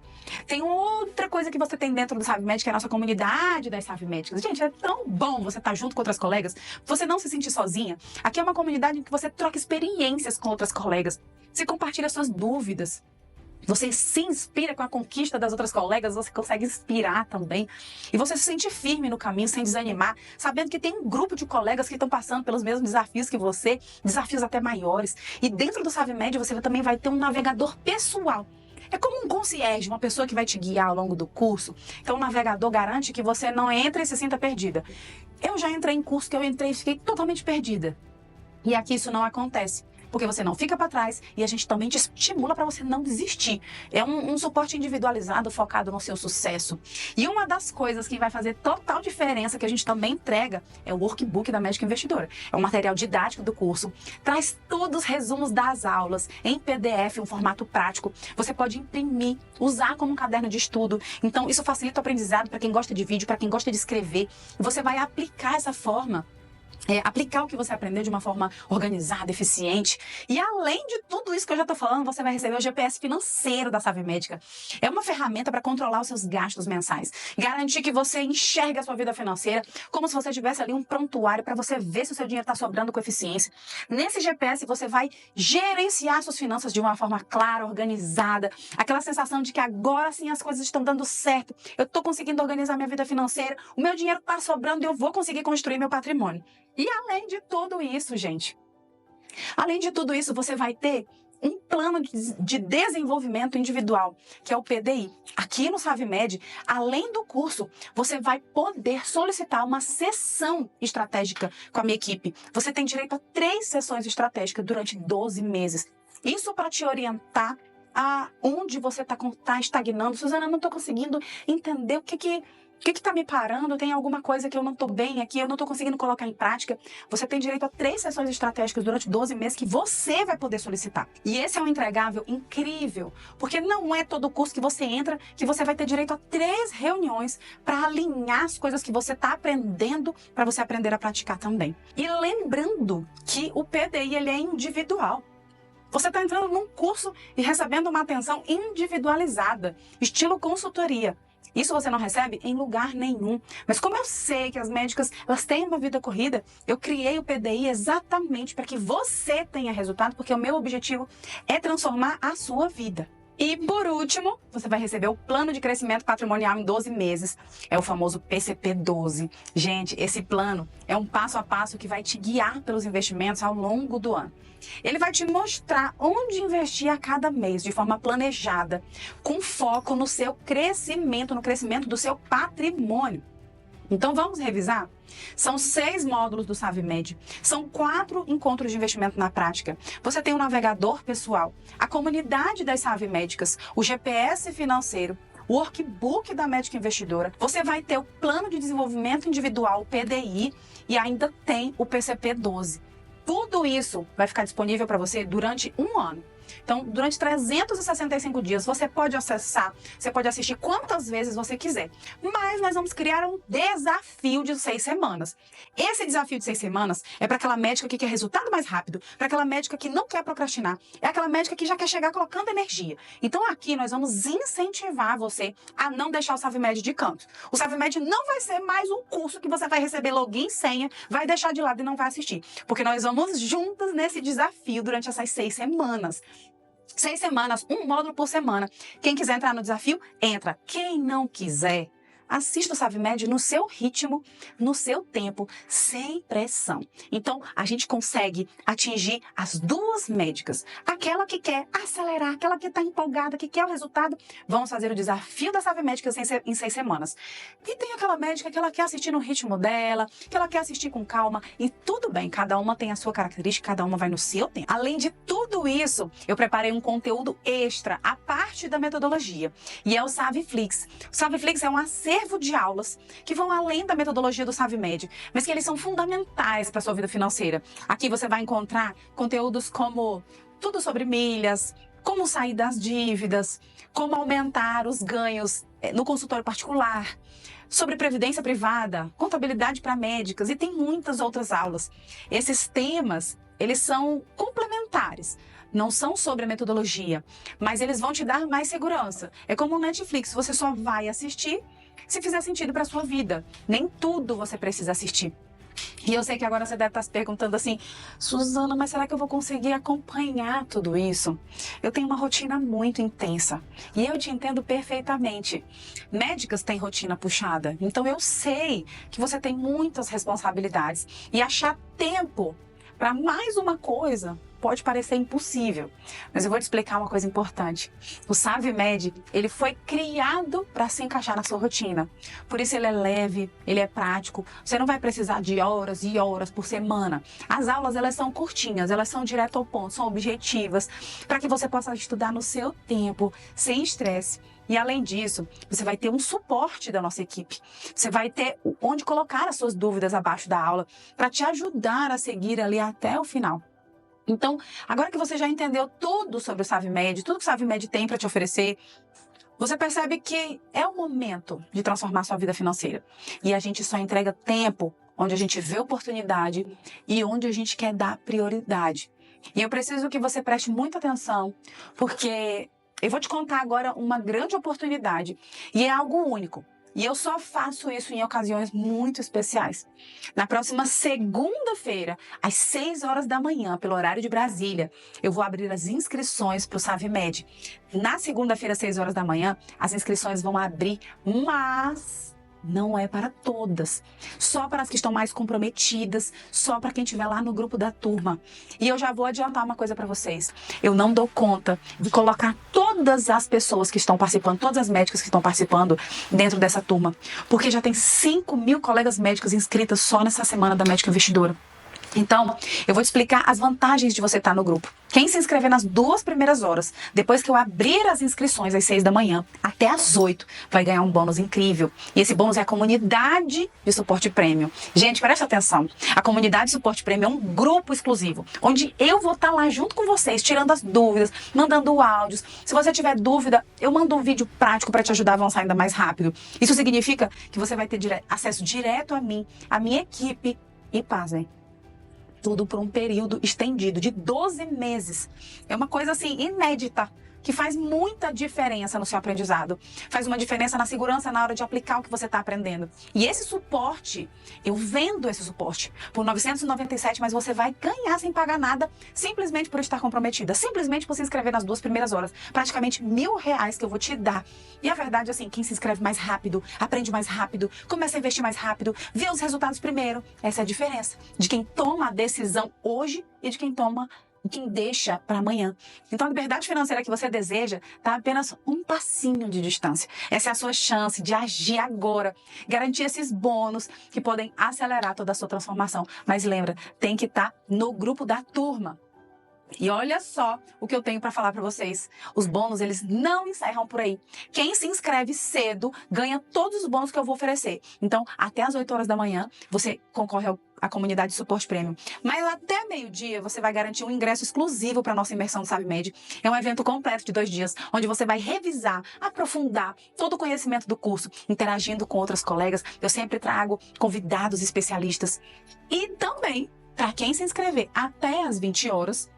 Tem outra coisa que você tem dentro do SavMed, que é a nossa comunidade das SavMédicas. Gente, é tão bom você estar junto com outras colegas, você não se sentir sozinha. Aqui é uma comunidade em que você troca experiências com outras colegas. Você compartilha suas dúvidas. Você se inspira com a conquista das outras colegas, você consegue inspirar também. E você se sente firme no caminho, sem desanimar, sabendo que tem um grupo de colegas que estão passando pelos mesmos desafios que você, desafios até maiores. E dentro do SavMed você também vai ter um navegador pessoal. É como um concierge, uma pessoa que vai te guiar ao longo do curso. Então o navegador garante que você não entre e se sinta perdida. Eu já entrei em curso que eu entrei e fiquei totalmente perdida. E aqui isso não acontece. Porque você não fica para trás e a gente também te estimula para você não desistir. É um suporte individualizado focado no seu sucesso. E uma das coisas que vai fazer total diferença que a gente também entrega é o workbook da Médica Investidora. É um material didático do curso. Traz todos os resumos das aulas em PDF, um formato prático. Você pode imprimir, usar como um caderno de estudo. Então isso facilita o aprendizado para quem gosta de vídeo, para quem gosta de escrever. Você vai aplicar essa forma. Aplicar o que você aprendeu de uma forma organizada, eficiente. E além de tudo isso que eu já estou falando, você vai receber o GPS financeiro da SavMédica. É uma ferramenta para controlar os seus gastos mensais. Garantir que você enxergue a sua vida financeira como se você tivesse ali um prontuário para você ver se o seu dinheiro está sobrando com eficiência. Nesse GPS você vai gerenciar suas finanças de uma forma clara, organizada. Aquela sensação de que agora sim as coisas estão dando certo. Eu estou conseguindo organizar minha vida financeira. O meu dinheiro está sobrando e eu vou conseguir construir meu patrimônio. E além de tudo isso, gente, além de tudo isso, você vai ter um plano de desenvolvimento individual, que é o PDI. Aqui no SavMed, além do curso, você vai poder solicitar uma sessão estratégica com a minha equipe. Você tem direito a 3 sessões estratégicas durante 12 meses. Isso para te orientar a onde você está estagnando. Suzana, eu não estou conseguindo entender o que está me parando, tem alguma coisa que eu não estou bem aqui, eu não estou conseguindo colocar em prática. Você tem direito a 3 sessões estratégicas durante 12 meses que você vai poder solicitar. E esse é um entregável incrível, porque não é todo curso que você entra que você vai ter direito a 3 reuniões para alinhar as coisas que você está aprendendo para você aprender a praticar também. E lembrando que o PDI ele é individual. Você está entrando num curso e recebendo uma atenção individualizada, estilo consultoria. Isso você não recebe em lugar nenhum. Mas como eu sei que as médicas elas têm uma vida corrida, eu criei o PDI exatamente para que você tenha resultado, porque o meu objetivo é transformar a sua vida. E por último, você vai receber o plano de crescimento patrimonial em 12 meses. É o famoso PCP-12. Gente, esse plano é um passo a passo que vai te guiar pelos investimentos ao longo do ano. Ele vai te mostrar onde investir a cada mês, de forma planejada, com foco no seu crescimento, no crescimento do seu patrimônio. Então vamos revisar? São 6 módulos do SavMed, são 4 encontros de investimento na prática. Você tem um navegador pessoal, a comunidade das SavMédicas, o GPS financeiro, o workbook da Médica Investidora. Você vai ter o plano de desenvolvimento individual, o PDI, e ainda tem o PCP-12. Tudo isso vai ficar disponível para você durante um ano. Então, durante 365 dias, você pode acessar, você pode assistir quantas vezes você quiser. Mas nós vamos criar um desafio de 6 semanas. Esse desafio de 6 semanas é para aquela médica que quer resultado mais rápido, para aquela médica que não quer procrastinar, é aquela médica que já quer chegar colocando energia. Então, aqui nós vamos incentivar você a não deixar o SavMed de canto. O SavMed não vai ser mais um curso que você vai receber login e senha, vai deixar de lado e não vai assistir. Porque nós vamos juntas nesse desafio durante essas 6 semanas. 6 semanas, um módulo por semana. Quem quiser entrar no desafio, entra. Quem não quiser, assista o SavMed no seu ritmo, no seu tempo, sem pressão. Então, a gente consegue atingir as duas médicas. Aquela que quer acelerar, aquela que está empolgada, que quer o resultado. Vamos fazer o desafio da SavMed em 6 semanas. E tem aquela médica que ela quer assistir no ritmo dela, que ela quer assistir com calma. E tudo bem, cada uma tem a sua característica, cada uma vai no seu tempo. Além de tudo isso, eu preparei um conteúdo extra, a parte da metodologia. E é o SavFlix. O SavFlix é um acervo de aulas que vão além da metodologia do SavMed, mas que eles são fundamentais para a sua vida financeira. Aqui você vai encontrar conteúdos como tudo sobre milhas, como sair das dívidas, como aumentar os ganhos no consultório particular, sobre previdência privada, contabilidade para médicas e tem muitas outras aulas. Esses temas, eles são complementares. Não são sobre a metodologia, mas eles vão te dar mais segurança. É como o Netflix, você só vai assistir se fizer sentido para sua vida. Nem tudo você precisa assistir. E eu sei que agora você deve estar se perguntando assim, Suzana, mas será que eu vou conseguir acompanhar tudo isso? Eu tenho uma rotina muito intensa e eu te entendo perfeitamente. Médicas têm rotina puxada, então eu sei que você tem muitas responsabilidades e achar tempo para mais uma coisa pode parecer impossível, mas eu vou te explicar uma coisa importante. O SavMed, ele foi criado para se encaixar na sua rotina. Por isso ele é leve, ele é prático. Você não vai precisar de horas e horas por semana. As aulas, elas são curtinhas, elas são direto ao ponto, são objetivas, para que você possa estudar no seu tempo, sem estresse. E além disso, você vai ter um suporte da nossa equipe. Você vai ter onde colocar as suas dúvidas abaixo da aula para te ajudar a seguir ali até o final. Então, agora que você já entendeu tudo sobre o SavMed, tudo que o SavMed tem para te oferecer, você percebe que é o momento de transformar sua vida financeira. E a gente só entrega tempo onde a gente vê oportunidade e onde a gente quer dar prioridade. E eu preciso que você preste muita atenção, porque eu vou te contar agora uma grande oportunidade e é algo único. E eu só faço isso em ocasiões muito especiais. Na próxima segunda-feira, às 6 horas da manhã, pelo horário de Brasília, eu vou abrir as inscrições para o SavMed. Na segunda-feira, às 6 horas da manhã, as inscrições vão abrir, mas não é para todas. Só para as que estão mais comprometidas, só para quem estiver lá no grupo da turma. E eu já vou adiantar uma coisa para vocês. Eu não dou conta de colocar todas as pessoas que estão participando, todas as médicas que estão participando dentro dessa turma. Porque já tem 5.000 colegas médicas inscritas só nessa semana da Médica Investidora. Então, eu vou te explicar as vantagens de você estar no grupo. Quem se inscrever nas 2 primeiras horas, depois que eu abrir as inscrições às 6 da manhã, até às 8, vai ganhar um bônus incrível. E esse bônus é a comunidade de suporte premium. Gente, presta atenção. A comunidade de suporte premium é um grupo exclusivo, onde eu vou estar lá junto com vocês, tirando as dúvidas, mandando áudios. Se você tiver dúvida, eu mando um vídeo prático para te ajudar a avançar ainda mais rápido. Isso significa que você vai ter acesso direto a mim, a minha equipe e pasmem. Tudo por um período estendido de 12 meses. É uma coisa assim inédita, que faz muita diferença no seu aprendizado. Faz uma diferença na segurança na hora de aplicar o que você está aprendendo. E esse suporte, eu vendo esse suporte por R$ 997, mas você vai ganhar sem pagar nada, simplesmente por estar comprometida, simplesmente por se inscrever nas 2 primeiras horas. Praticamente R$ 1.000 que eu vou te dar. E a verdade é assim, quem se inscreve mais rápido, aprende mais rápido, começa a investir mais rápido, vê os resultados primeiro. Essa é a diferença de quem toma a decisão hoje e de quem deixa para amanhã. Então, a liberdade financeira que você deseja está a apenas um passinho de distância. Essa é a sua chance de agir agora, garantir esses bônus que podem acelerar toda a sua transformação. Mas lembra, tem que estar no grupo da turma. E olha só o que eu tenho para falar para vocês. Os bônus, eles não encerram por aí. Quem se inscreve cedo ganha todos os bônus que eu vou oferecer. Então, até às 8 horas da manhã, você concorre à comunidade de suporte premium. Mas até meio-dia, você vai garantir um ingresso exclusivo para a nossa imersão do SaveMed. É um evento completo de 2 dias, onde você vai revisar, aprofundar todo o conhecimento do curso, interagindo com outras colegas. Eu sempre trago convidados especialistas. E também, para quem se inscrever até às 20 horas,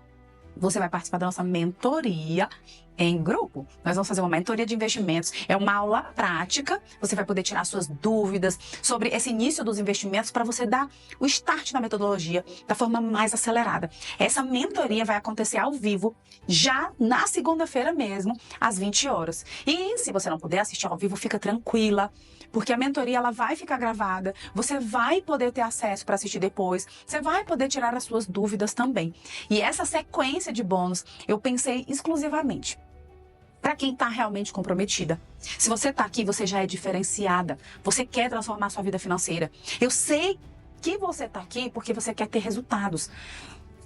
você vai participar da nossa mentoria em grupo. Nós vamos fazer uma mentoria de investimentos. É uma aula prática. Você vai poder tirar suas dúvidas sobre esse início dos investimentos para você dar o start na metodologia da forma mais acelerada. Essa mentoria vai acontecer ao vivo já na segunda-feira mesmo, às 20 horas. E se você não puder assistir ao vivo, fica tranquila, porque a mentoria ela vai ficar gravada. Você vai poder ter acesso para assistir depois. Você vai poder tirar as suas dúvidas também. E essa sequência de bônus eu pensei exclusivamente para quem está realmente comprometida. Se você está aqui, você já é diferenciada. Você quer transformar sua vida financeira. Eu sei que você está aqui porque você quer ter resultados.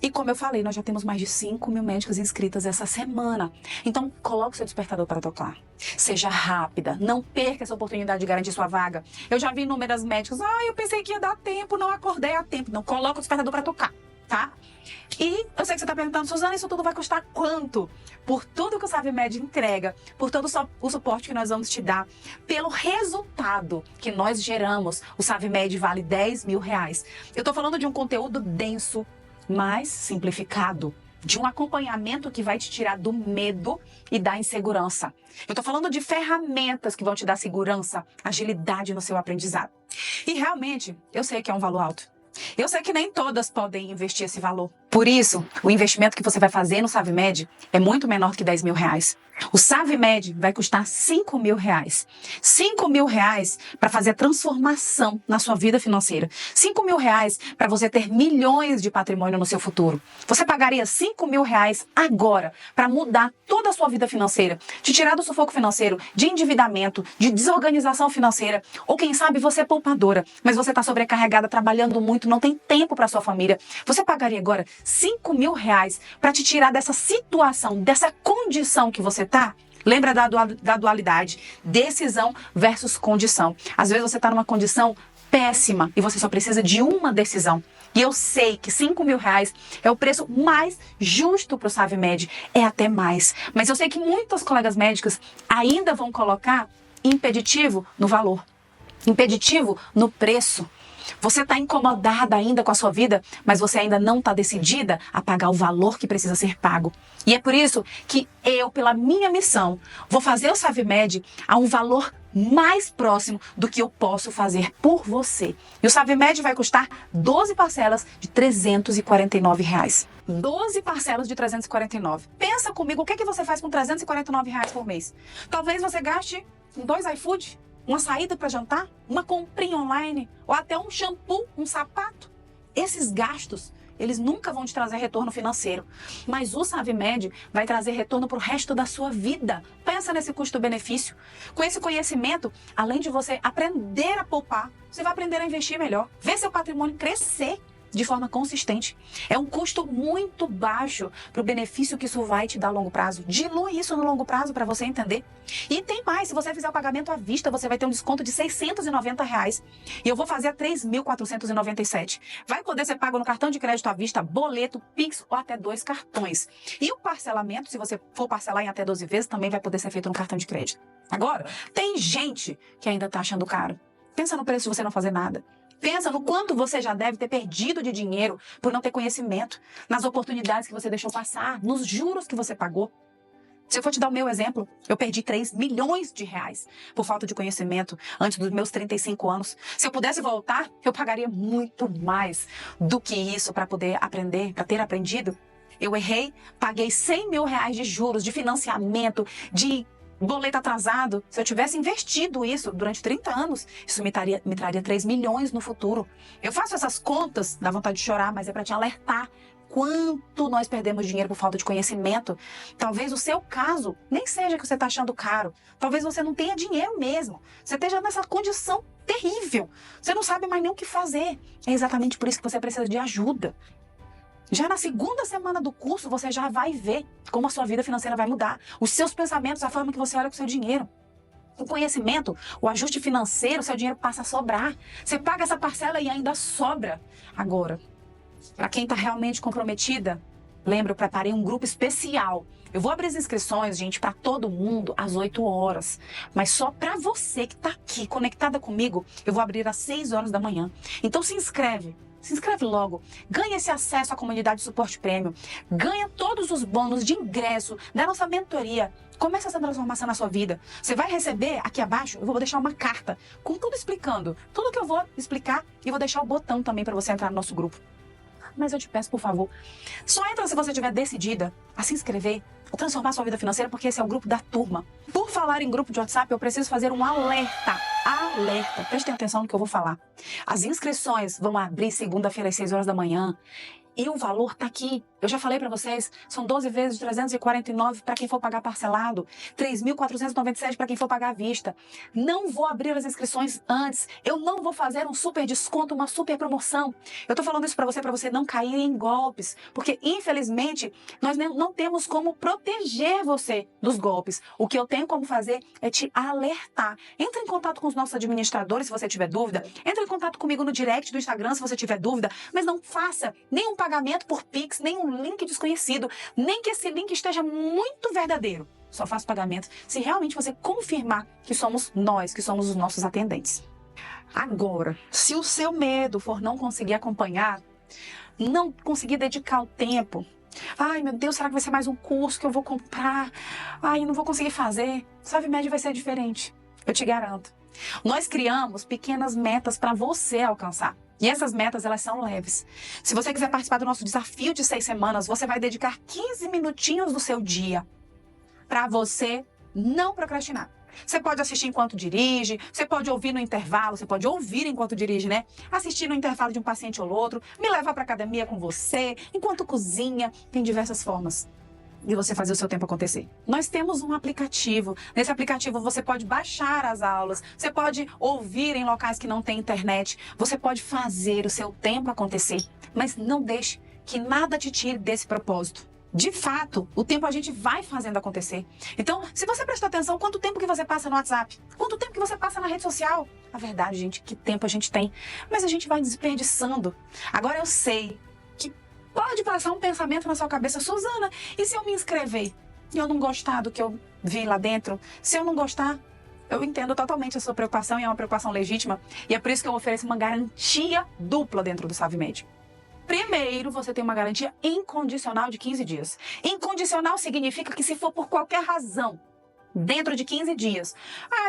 E como eu falei, nós já temos mais de 5 mil médicas inscritas essa semana. Então, coloque seu despertador para tocar. Seja rápida. Não perca essa oportunidade de garantir sua vaga. Eu já vi inúmeras médicas. Eu pensei que ia dar tempo, não acordei a tempo. Não, coloca o despertador para tocar, tá? E eu sei que você está perguntando, Suzana, isso tudo vai custar quanto? Por tudo que o SaveMed entrega, por todo o suporte que nós vamos te dar, pelo resultado que nós geramos, o SaveMed vale R$10 mil. Eu estou falando de um conteúdo denso, mais simplificado, de um acompanhamento que vai te tirar do medo e da insegurança. Eu estou falando de ferramentas que vão te dar segurança, agilidade no seu aprendizado. E realmente, eu sei que é um valor alto. Eu sei que nem todas podem investir esse valor. Por isso, o investimento que você vai fazer no SaveMed é muito menor que R$10 mil. O SaveMed vai custar R$5 mil. R$5 mil para fazer a transformação na sua vida financeira. R$5 mil para você ter milhões de patrimônio no seu futuro. Você pagaria R$5 mil agora para mudar toda a sua vida financeira, te tirar do sufoco financeiro, de endividamento, de desorganização financeira, ou quem sabe você é poupadora, mas você está sobrecarregada, trabalhando muito, não tem tempo para sua família. Você pagaria agora R$5 mil para te tirar dessa situação, dessa condição que você tá? Lembra da dualidade, decisão versus condição. Às vezes você está numa condição péssima e você só precisa de uma decisão. E eu sei que R$5 mil é o preço mais justo para o SaveMed, é até mais. Mas eu sei que muitas colegas médicas ainda vão colocar impeditivo no valor, impeditivo no preço. Você está incomodada ainda com a sua vida, mas você ainda não está decidida a pagar o valor que precisa ser pago. E é por isso que eu, pela minha missão, vou fazer o SaveMed a um valor mais próximo do que eu posso fazer por você. E o SaveMed vai custar 12 parcelas de R$349. 12 parcelas de R$349. Pensa comigo, o que você faz com R$349 por mês? Talvez você gaste em 2 iFood, uma saída para jantar, uma comprinha online, ou até um shampoo, um sapato. Esses gastos, eles nunca vão te trazer retorno financeiro. Mas o SaveMed vai trazer retorno para o resto da sua vida. Pensa nesse custo-benefício. Com esse conhecimento, além de você aprender a poupar, você vai aprender a investir melhor. Ver seu patrimônio crescer de forma consistente. É um custo muito baixo para o benefício que isso vai te dar a longo prazo. Dilui isso no longo prazo para você entender. E tem mais, se você fizer o pagamento à vista, você vai ter um desconto de R$690. E eu vou fazer a R$3.497. Vai poder ser pago no cartão de crédito à vista, boleto, Pix ou até 2 cartões. E o parcelamento, se você for parcelar em até 12 vezes, também vai poder ser feito no cartão de crédito. Agora, tem gente que ainda está achando caro. Pensa no preço de você não fazer nada. Pensa no quanto você já deve ter perdido de dinheiro por não ter conhecimento, nas oportunidades que você deixou passar, nos juros que você pagou. Se eu for te dar o meu exemplo, eu perdi R$3 milhões por falta de conhecimento antes dos meus 35 anos. Se eu pudesse voltar, eu pagaria muito mais do que isso para poder aprender, para ter aprendido. Eu errei, paguei R$100 mil de juros, de financiamento, de boleto atrasado. Se eu tivesse investido isso durante 30 anos, isso me traria R$3 milhões no futuro. Eu faço essas contas, dá vontade de chorar, mas é para te alertar quanto nós perdemos dinheiro por falta de conhecimento. Talvez o seu caso nem seja que você está achando caro. Talvez você não tenha dinheiro mesmo. Você esteja nessa condição terrível. Você não sabe mais nem o que fazer. É exatamente por isso que você precisa de ajuda. Já na segunda semana do curso, você já vai ver como a sua vida financeira vai mudar. Os seus pensamentos, a forma que você olha para o seu dinheiro. O conhecimento, o ajuste financeiro, o seu dinheiro passa a sobrar. Você paga essa parcela e ainda sobra. Agora, para quem está realmente comprometida, lembra, eu preparei um grupo especial. Eu vou abrir as inscrições, gente, para todo mundo às 8 horas. Mas só para você que está aqui, conectada comigo, eu vou abrir às 6 horas da manhã. Então se inscreve. Se inscreve logo, ganha esse acesso à comunidade de suporte prêmio, ganha todos os bônus de ingresso da nossa mentoria. Começa essa transformação na sua vida. Você vai receber aqui abaixo, eu vou deixar uma carta com tudo explicando, tudo que eu vou explicar, e vou deixar o botão também para você entrar no nosso grupo. Mas eu te peço, por favor, só entra se você estiver decidida a se inscrever, a transformar sua vida financeira, porque esse é o grupo da turma. Por falar em grupo de WhatsApp, eu preciso fazer um alerta. Alerta, prestem atenção no que eu vou falar. As inscrições vão abrir segunda-feira às 6 horas da manhã. E o valor tá aqui. Eu já falei para vocês, são 12 vezes de 349 para quem for pagar parcelado, 3.497 para quem for pagar à vista. Não vou abrir as inscrições antes. Eu não vou fazer um super desconto, uma super promoção. Eu tô falando isso para você não cair em golpes, porque infelizmente nós não temos como proteger você dos golpes. O que eu tenho como fazer é te alertar. Entre em contato com os nossos administradores se você tiver dúvida. Entre em contato comigo no direct do Instagram se você tiver dúvida, mas não faça nenhum pagamento por Pix, nenhum link desconhecido, nem que esse link esteja muito verdadeiro. Só faça pagamento se realmente você confirmar que somos nós, que somos os nossos atendentes. Agora, se o seu medo for não conseguir acompanhar, não conseguir dedicar o tempo, ai meu Deus, será que vai ser mais um curso que eu vou comprar? Ai, eu não vou conseguir fazer. SavMed vai ser diferente, eu te garanto. Nós criamos pequenas metas para você alcançar. E essas metas, elas são leves. Se você quiser participar do nosso desafio de 6 semanas, você vai dedicar 15 minutinhos do seu dia para você não procrastinar. Você pode assistir enquanto dirige, você pode ouvir no intervalo, você pode ouvir enquanto dirige, né? Assistir no intervalo de um paciente ou outro, me levar para academia com você, enquanto cozinha, tem diversas formas de você fazer o seu tempo acontecer. Nós temos um aplicativo. Nesse aplicativo você pode baixar as aulas, você pode ouvir em locais que não tem internet, você pode fazer o seu tempo acontecer, mas não deixe que nada te tire desse propósito. De fato, o tempo a gente vai fazendo acontecer. Então, se você prestar atenção, quanto tempo que você passa no WhatsApp? Quanto tempo que você passa na rede social? A verdade, gente, que tempo a gente tem. Mas a gente vai desperdiçando. Agora eu sei que pode passar um pensamento na sua cabeça, Suzana, e se eu me inscrever e eu não gostar do que eu vi lá dentro? Se eu não gostar, eu entendo totalmente a sua preocupação e é uma preocupação legítima. E é por isso que eu ofereço uma garantia dupla dentro do SavMed. Primeiro, você tem uma garantia incondicional de 15 dias. Incondicional significa que se for por qualquer razão, dentro de 15 dias,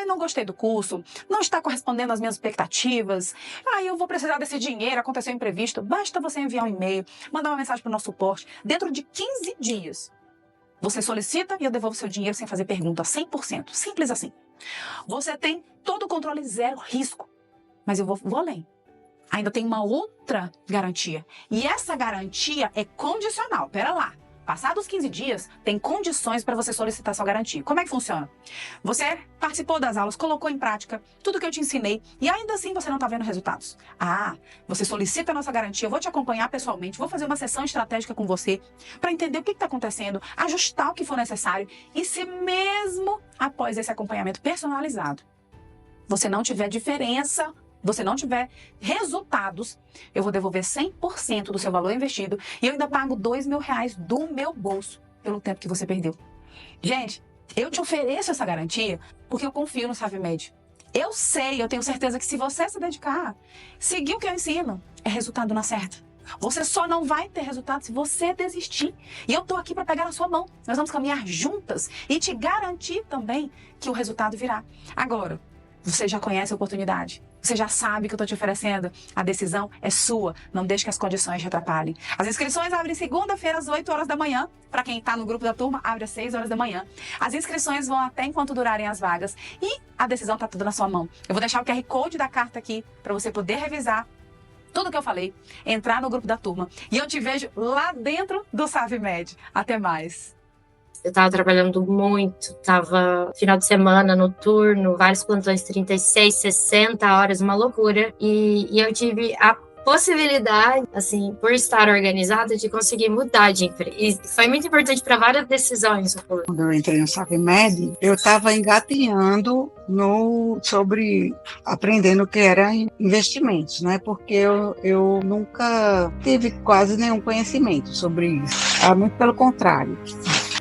não gostei do curso, não está correspondendo às minhas expectativas, eu vou precisar desse dinheiro, aconteceu um imprevisto, basta você enviar um e-mail, mandar uma mensagem para o nosso suporte. Dentro de 15 dias, você solicita e eu devolvo seu dinheiro sem fazer pergunta, 100%, simples assim. Você tem todo o controle, zero risco, mas eu vou além. Ainda tem uma outra garantia. E essa garantia é condicional. Pera lá. Passados 15 dias, tem condições para você solicitar sua garantia. Como é que funciona? Você participou das aulas, colocou em prática tudo que eu te ensinei e ainda assim você não está vendo resultados. Você solicita a nossa garantia, eu vou te acompanhar pessoalmente, vou fazer uma sessão estratégica com você para entender o que está acontecendo, ajustar o que for necessário. E se mesmo após esse acompanhamento personalizado, você não tiver diferença, você não tiver resultados, eu vou devolver 100% do seu valor investido e eu ainda pago R$2.000 do meu bolso pelo tempo que você perdeu. Gente, eu te ofereço essa garantia porque eu confio no SavMed. Eu tenho certeza que se você se dedicar, seguir o que eu ensino, é resultado na certa. Você só não vai ter resultado se você desistir. E eu tô aqui para pegar na sua mão. Nós vamos caminhar juntas e te garantir também que o resultado virá. Agora, você já conhece a oportunidade. Você já sabe o que eu estou te oferecendo. A decisão é sua. Não deixe que as condições te atrapalhem. As inscrições abrem segunda-feira às 8 horas da manhã. Para quem está no grupo da turma, abre às 6 horas da manhã. As inscrições vão até enquanto durarem as vagas. E a decisão está tudo na sua mão. Eu vou deixar o QR Code da carta aqui para você poder revisar tudo que eu falei, entrar no grupo da turma. E eu te vejo lá dentro do SavMed. Até mais. Eu tava trabalhando muito, tava final de semana, noturno, vários plantões, 36, 60 horas, uma loucura. E eu tive possibilidade, assim, por estar organizada, de conseguir mudar de emprego. E foi muito importante para várias decisões. Quando eu entrei no SavvyMed, eu estava engatinhando sobre aprendendo o que era investimentos, né? Porque eu nunca tive quase nenhum conhecimento sobre isso. Muito pelo contrário.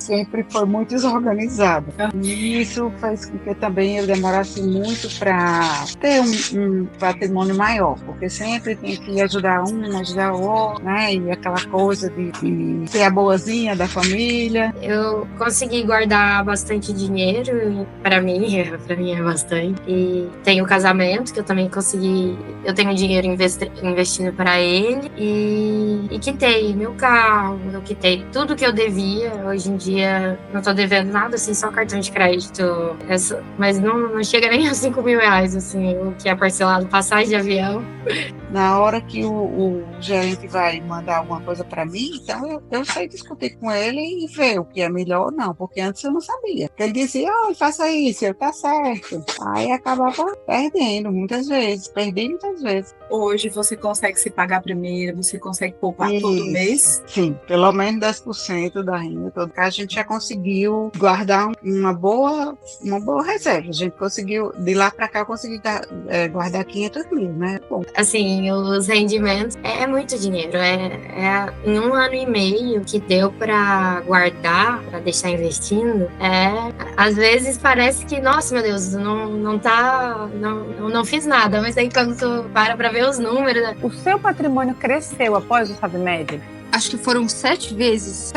Sempre foi muito desorganizado. E isso faz com que também eu demorasse muito para ter um patrimônio maior, porque sempre tem que ajudar um, ajudar o outro, né? E aquela coisa de ser a boazinha da família. Eu consegui guardar bastante dinheiro, para mim é bastante. E tenho o casamento, que eu também consegui, eu tenho dinheiro investindo para ele, e quitei meu carro, eu quitei tudo que eu devia. Hoje em dia não tô devendo nada, assim, só cartão de crédito. Mas não chega nem a 5 mil reais, assim, o que é parcelado, passagem de avião. Na hora que o gerente vai mandar alguma coisa para mim, então eu sei discutir com ele e ver o que é melhor ou não, porque antes eu não sabia. Ele dizia, faça isso, tá certo. Aí acabava perdendo muitas vezes, perdi muitas vezes. Hoje você consegue se pagar primeiro, você consegue poupar todo mês? Sim, pelo menos 10% da renda toda. A gente já conseguiu guardar uma boa reserva. A gente conseguiu, de lá para cá, eu consegui guardar 500 mil, né? Bom. Assim, os rendimentos é muito dinheiro. Em 1 ano e meio que deu para guardar, para deixar investindo, às vezes parece que, nossa, meu Deus, não fiz nada, mas aí quando tu para ver os números... Né? O seu patrimônio cresceu após o SavvyMed? Acho que foram 7 vezes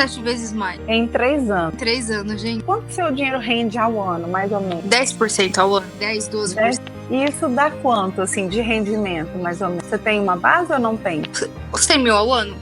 mais. Em 3 anos. 3 anos, gente. Quanto seu dinheiro rende ao ano, mais ou menos? 10% ao ano. 10, 12%. E isso dá quanto, assim, de rendimento, mais ou menos? Você tem uma base ou não tem? 100 mil ao ano.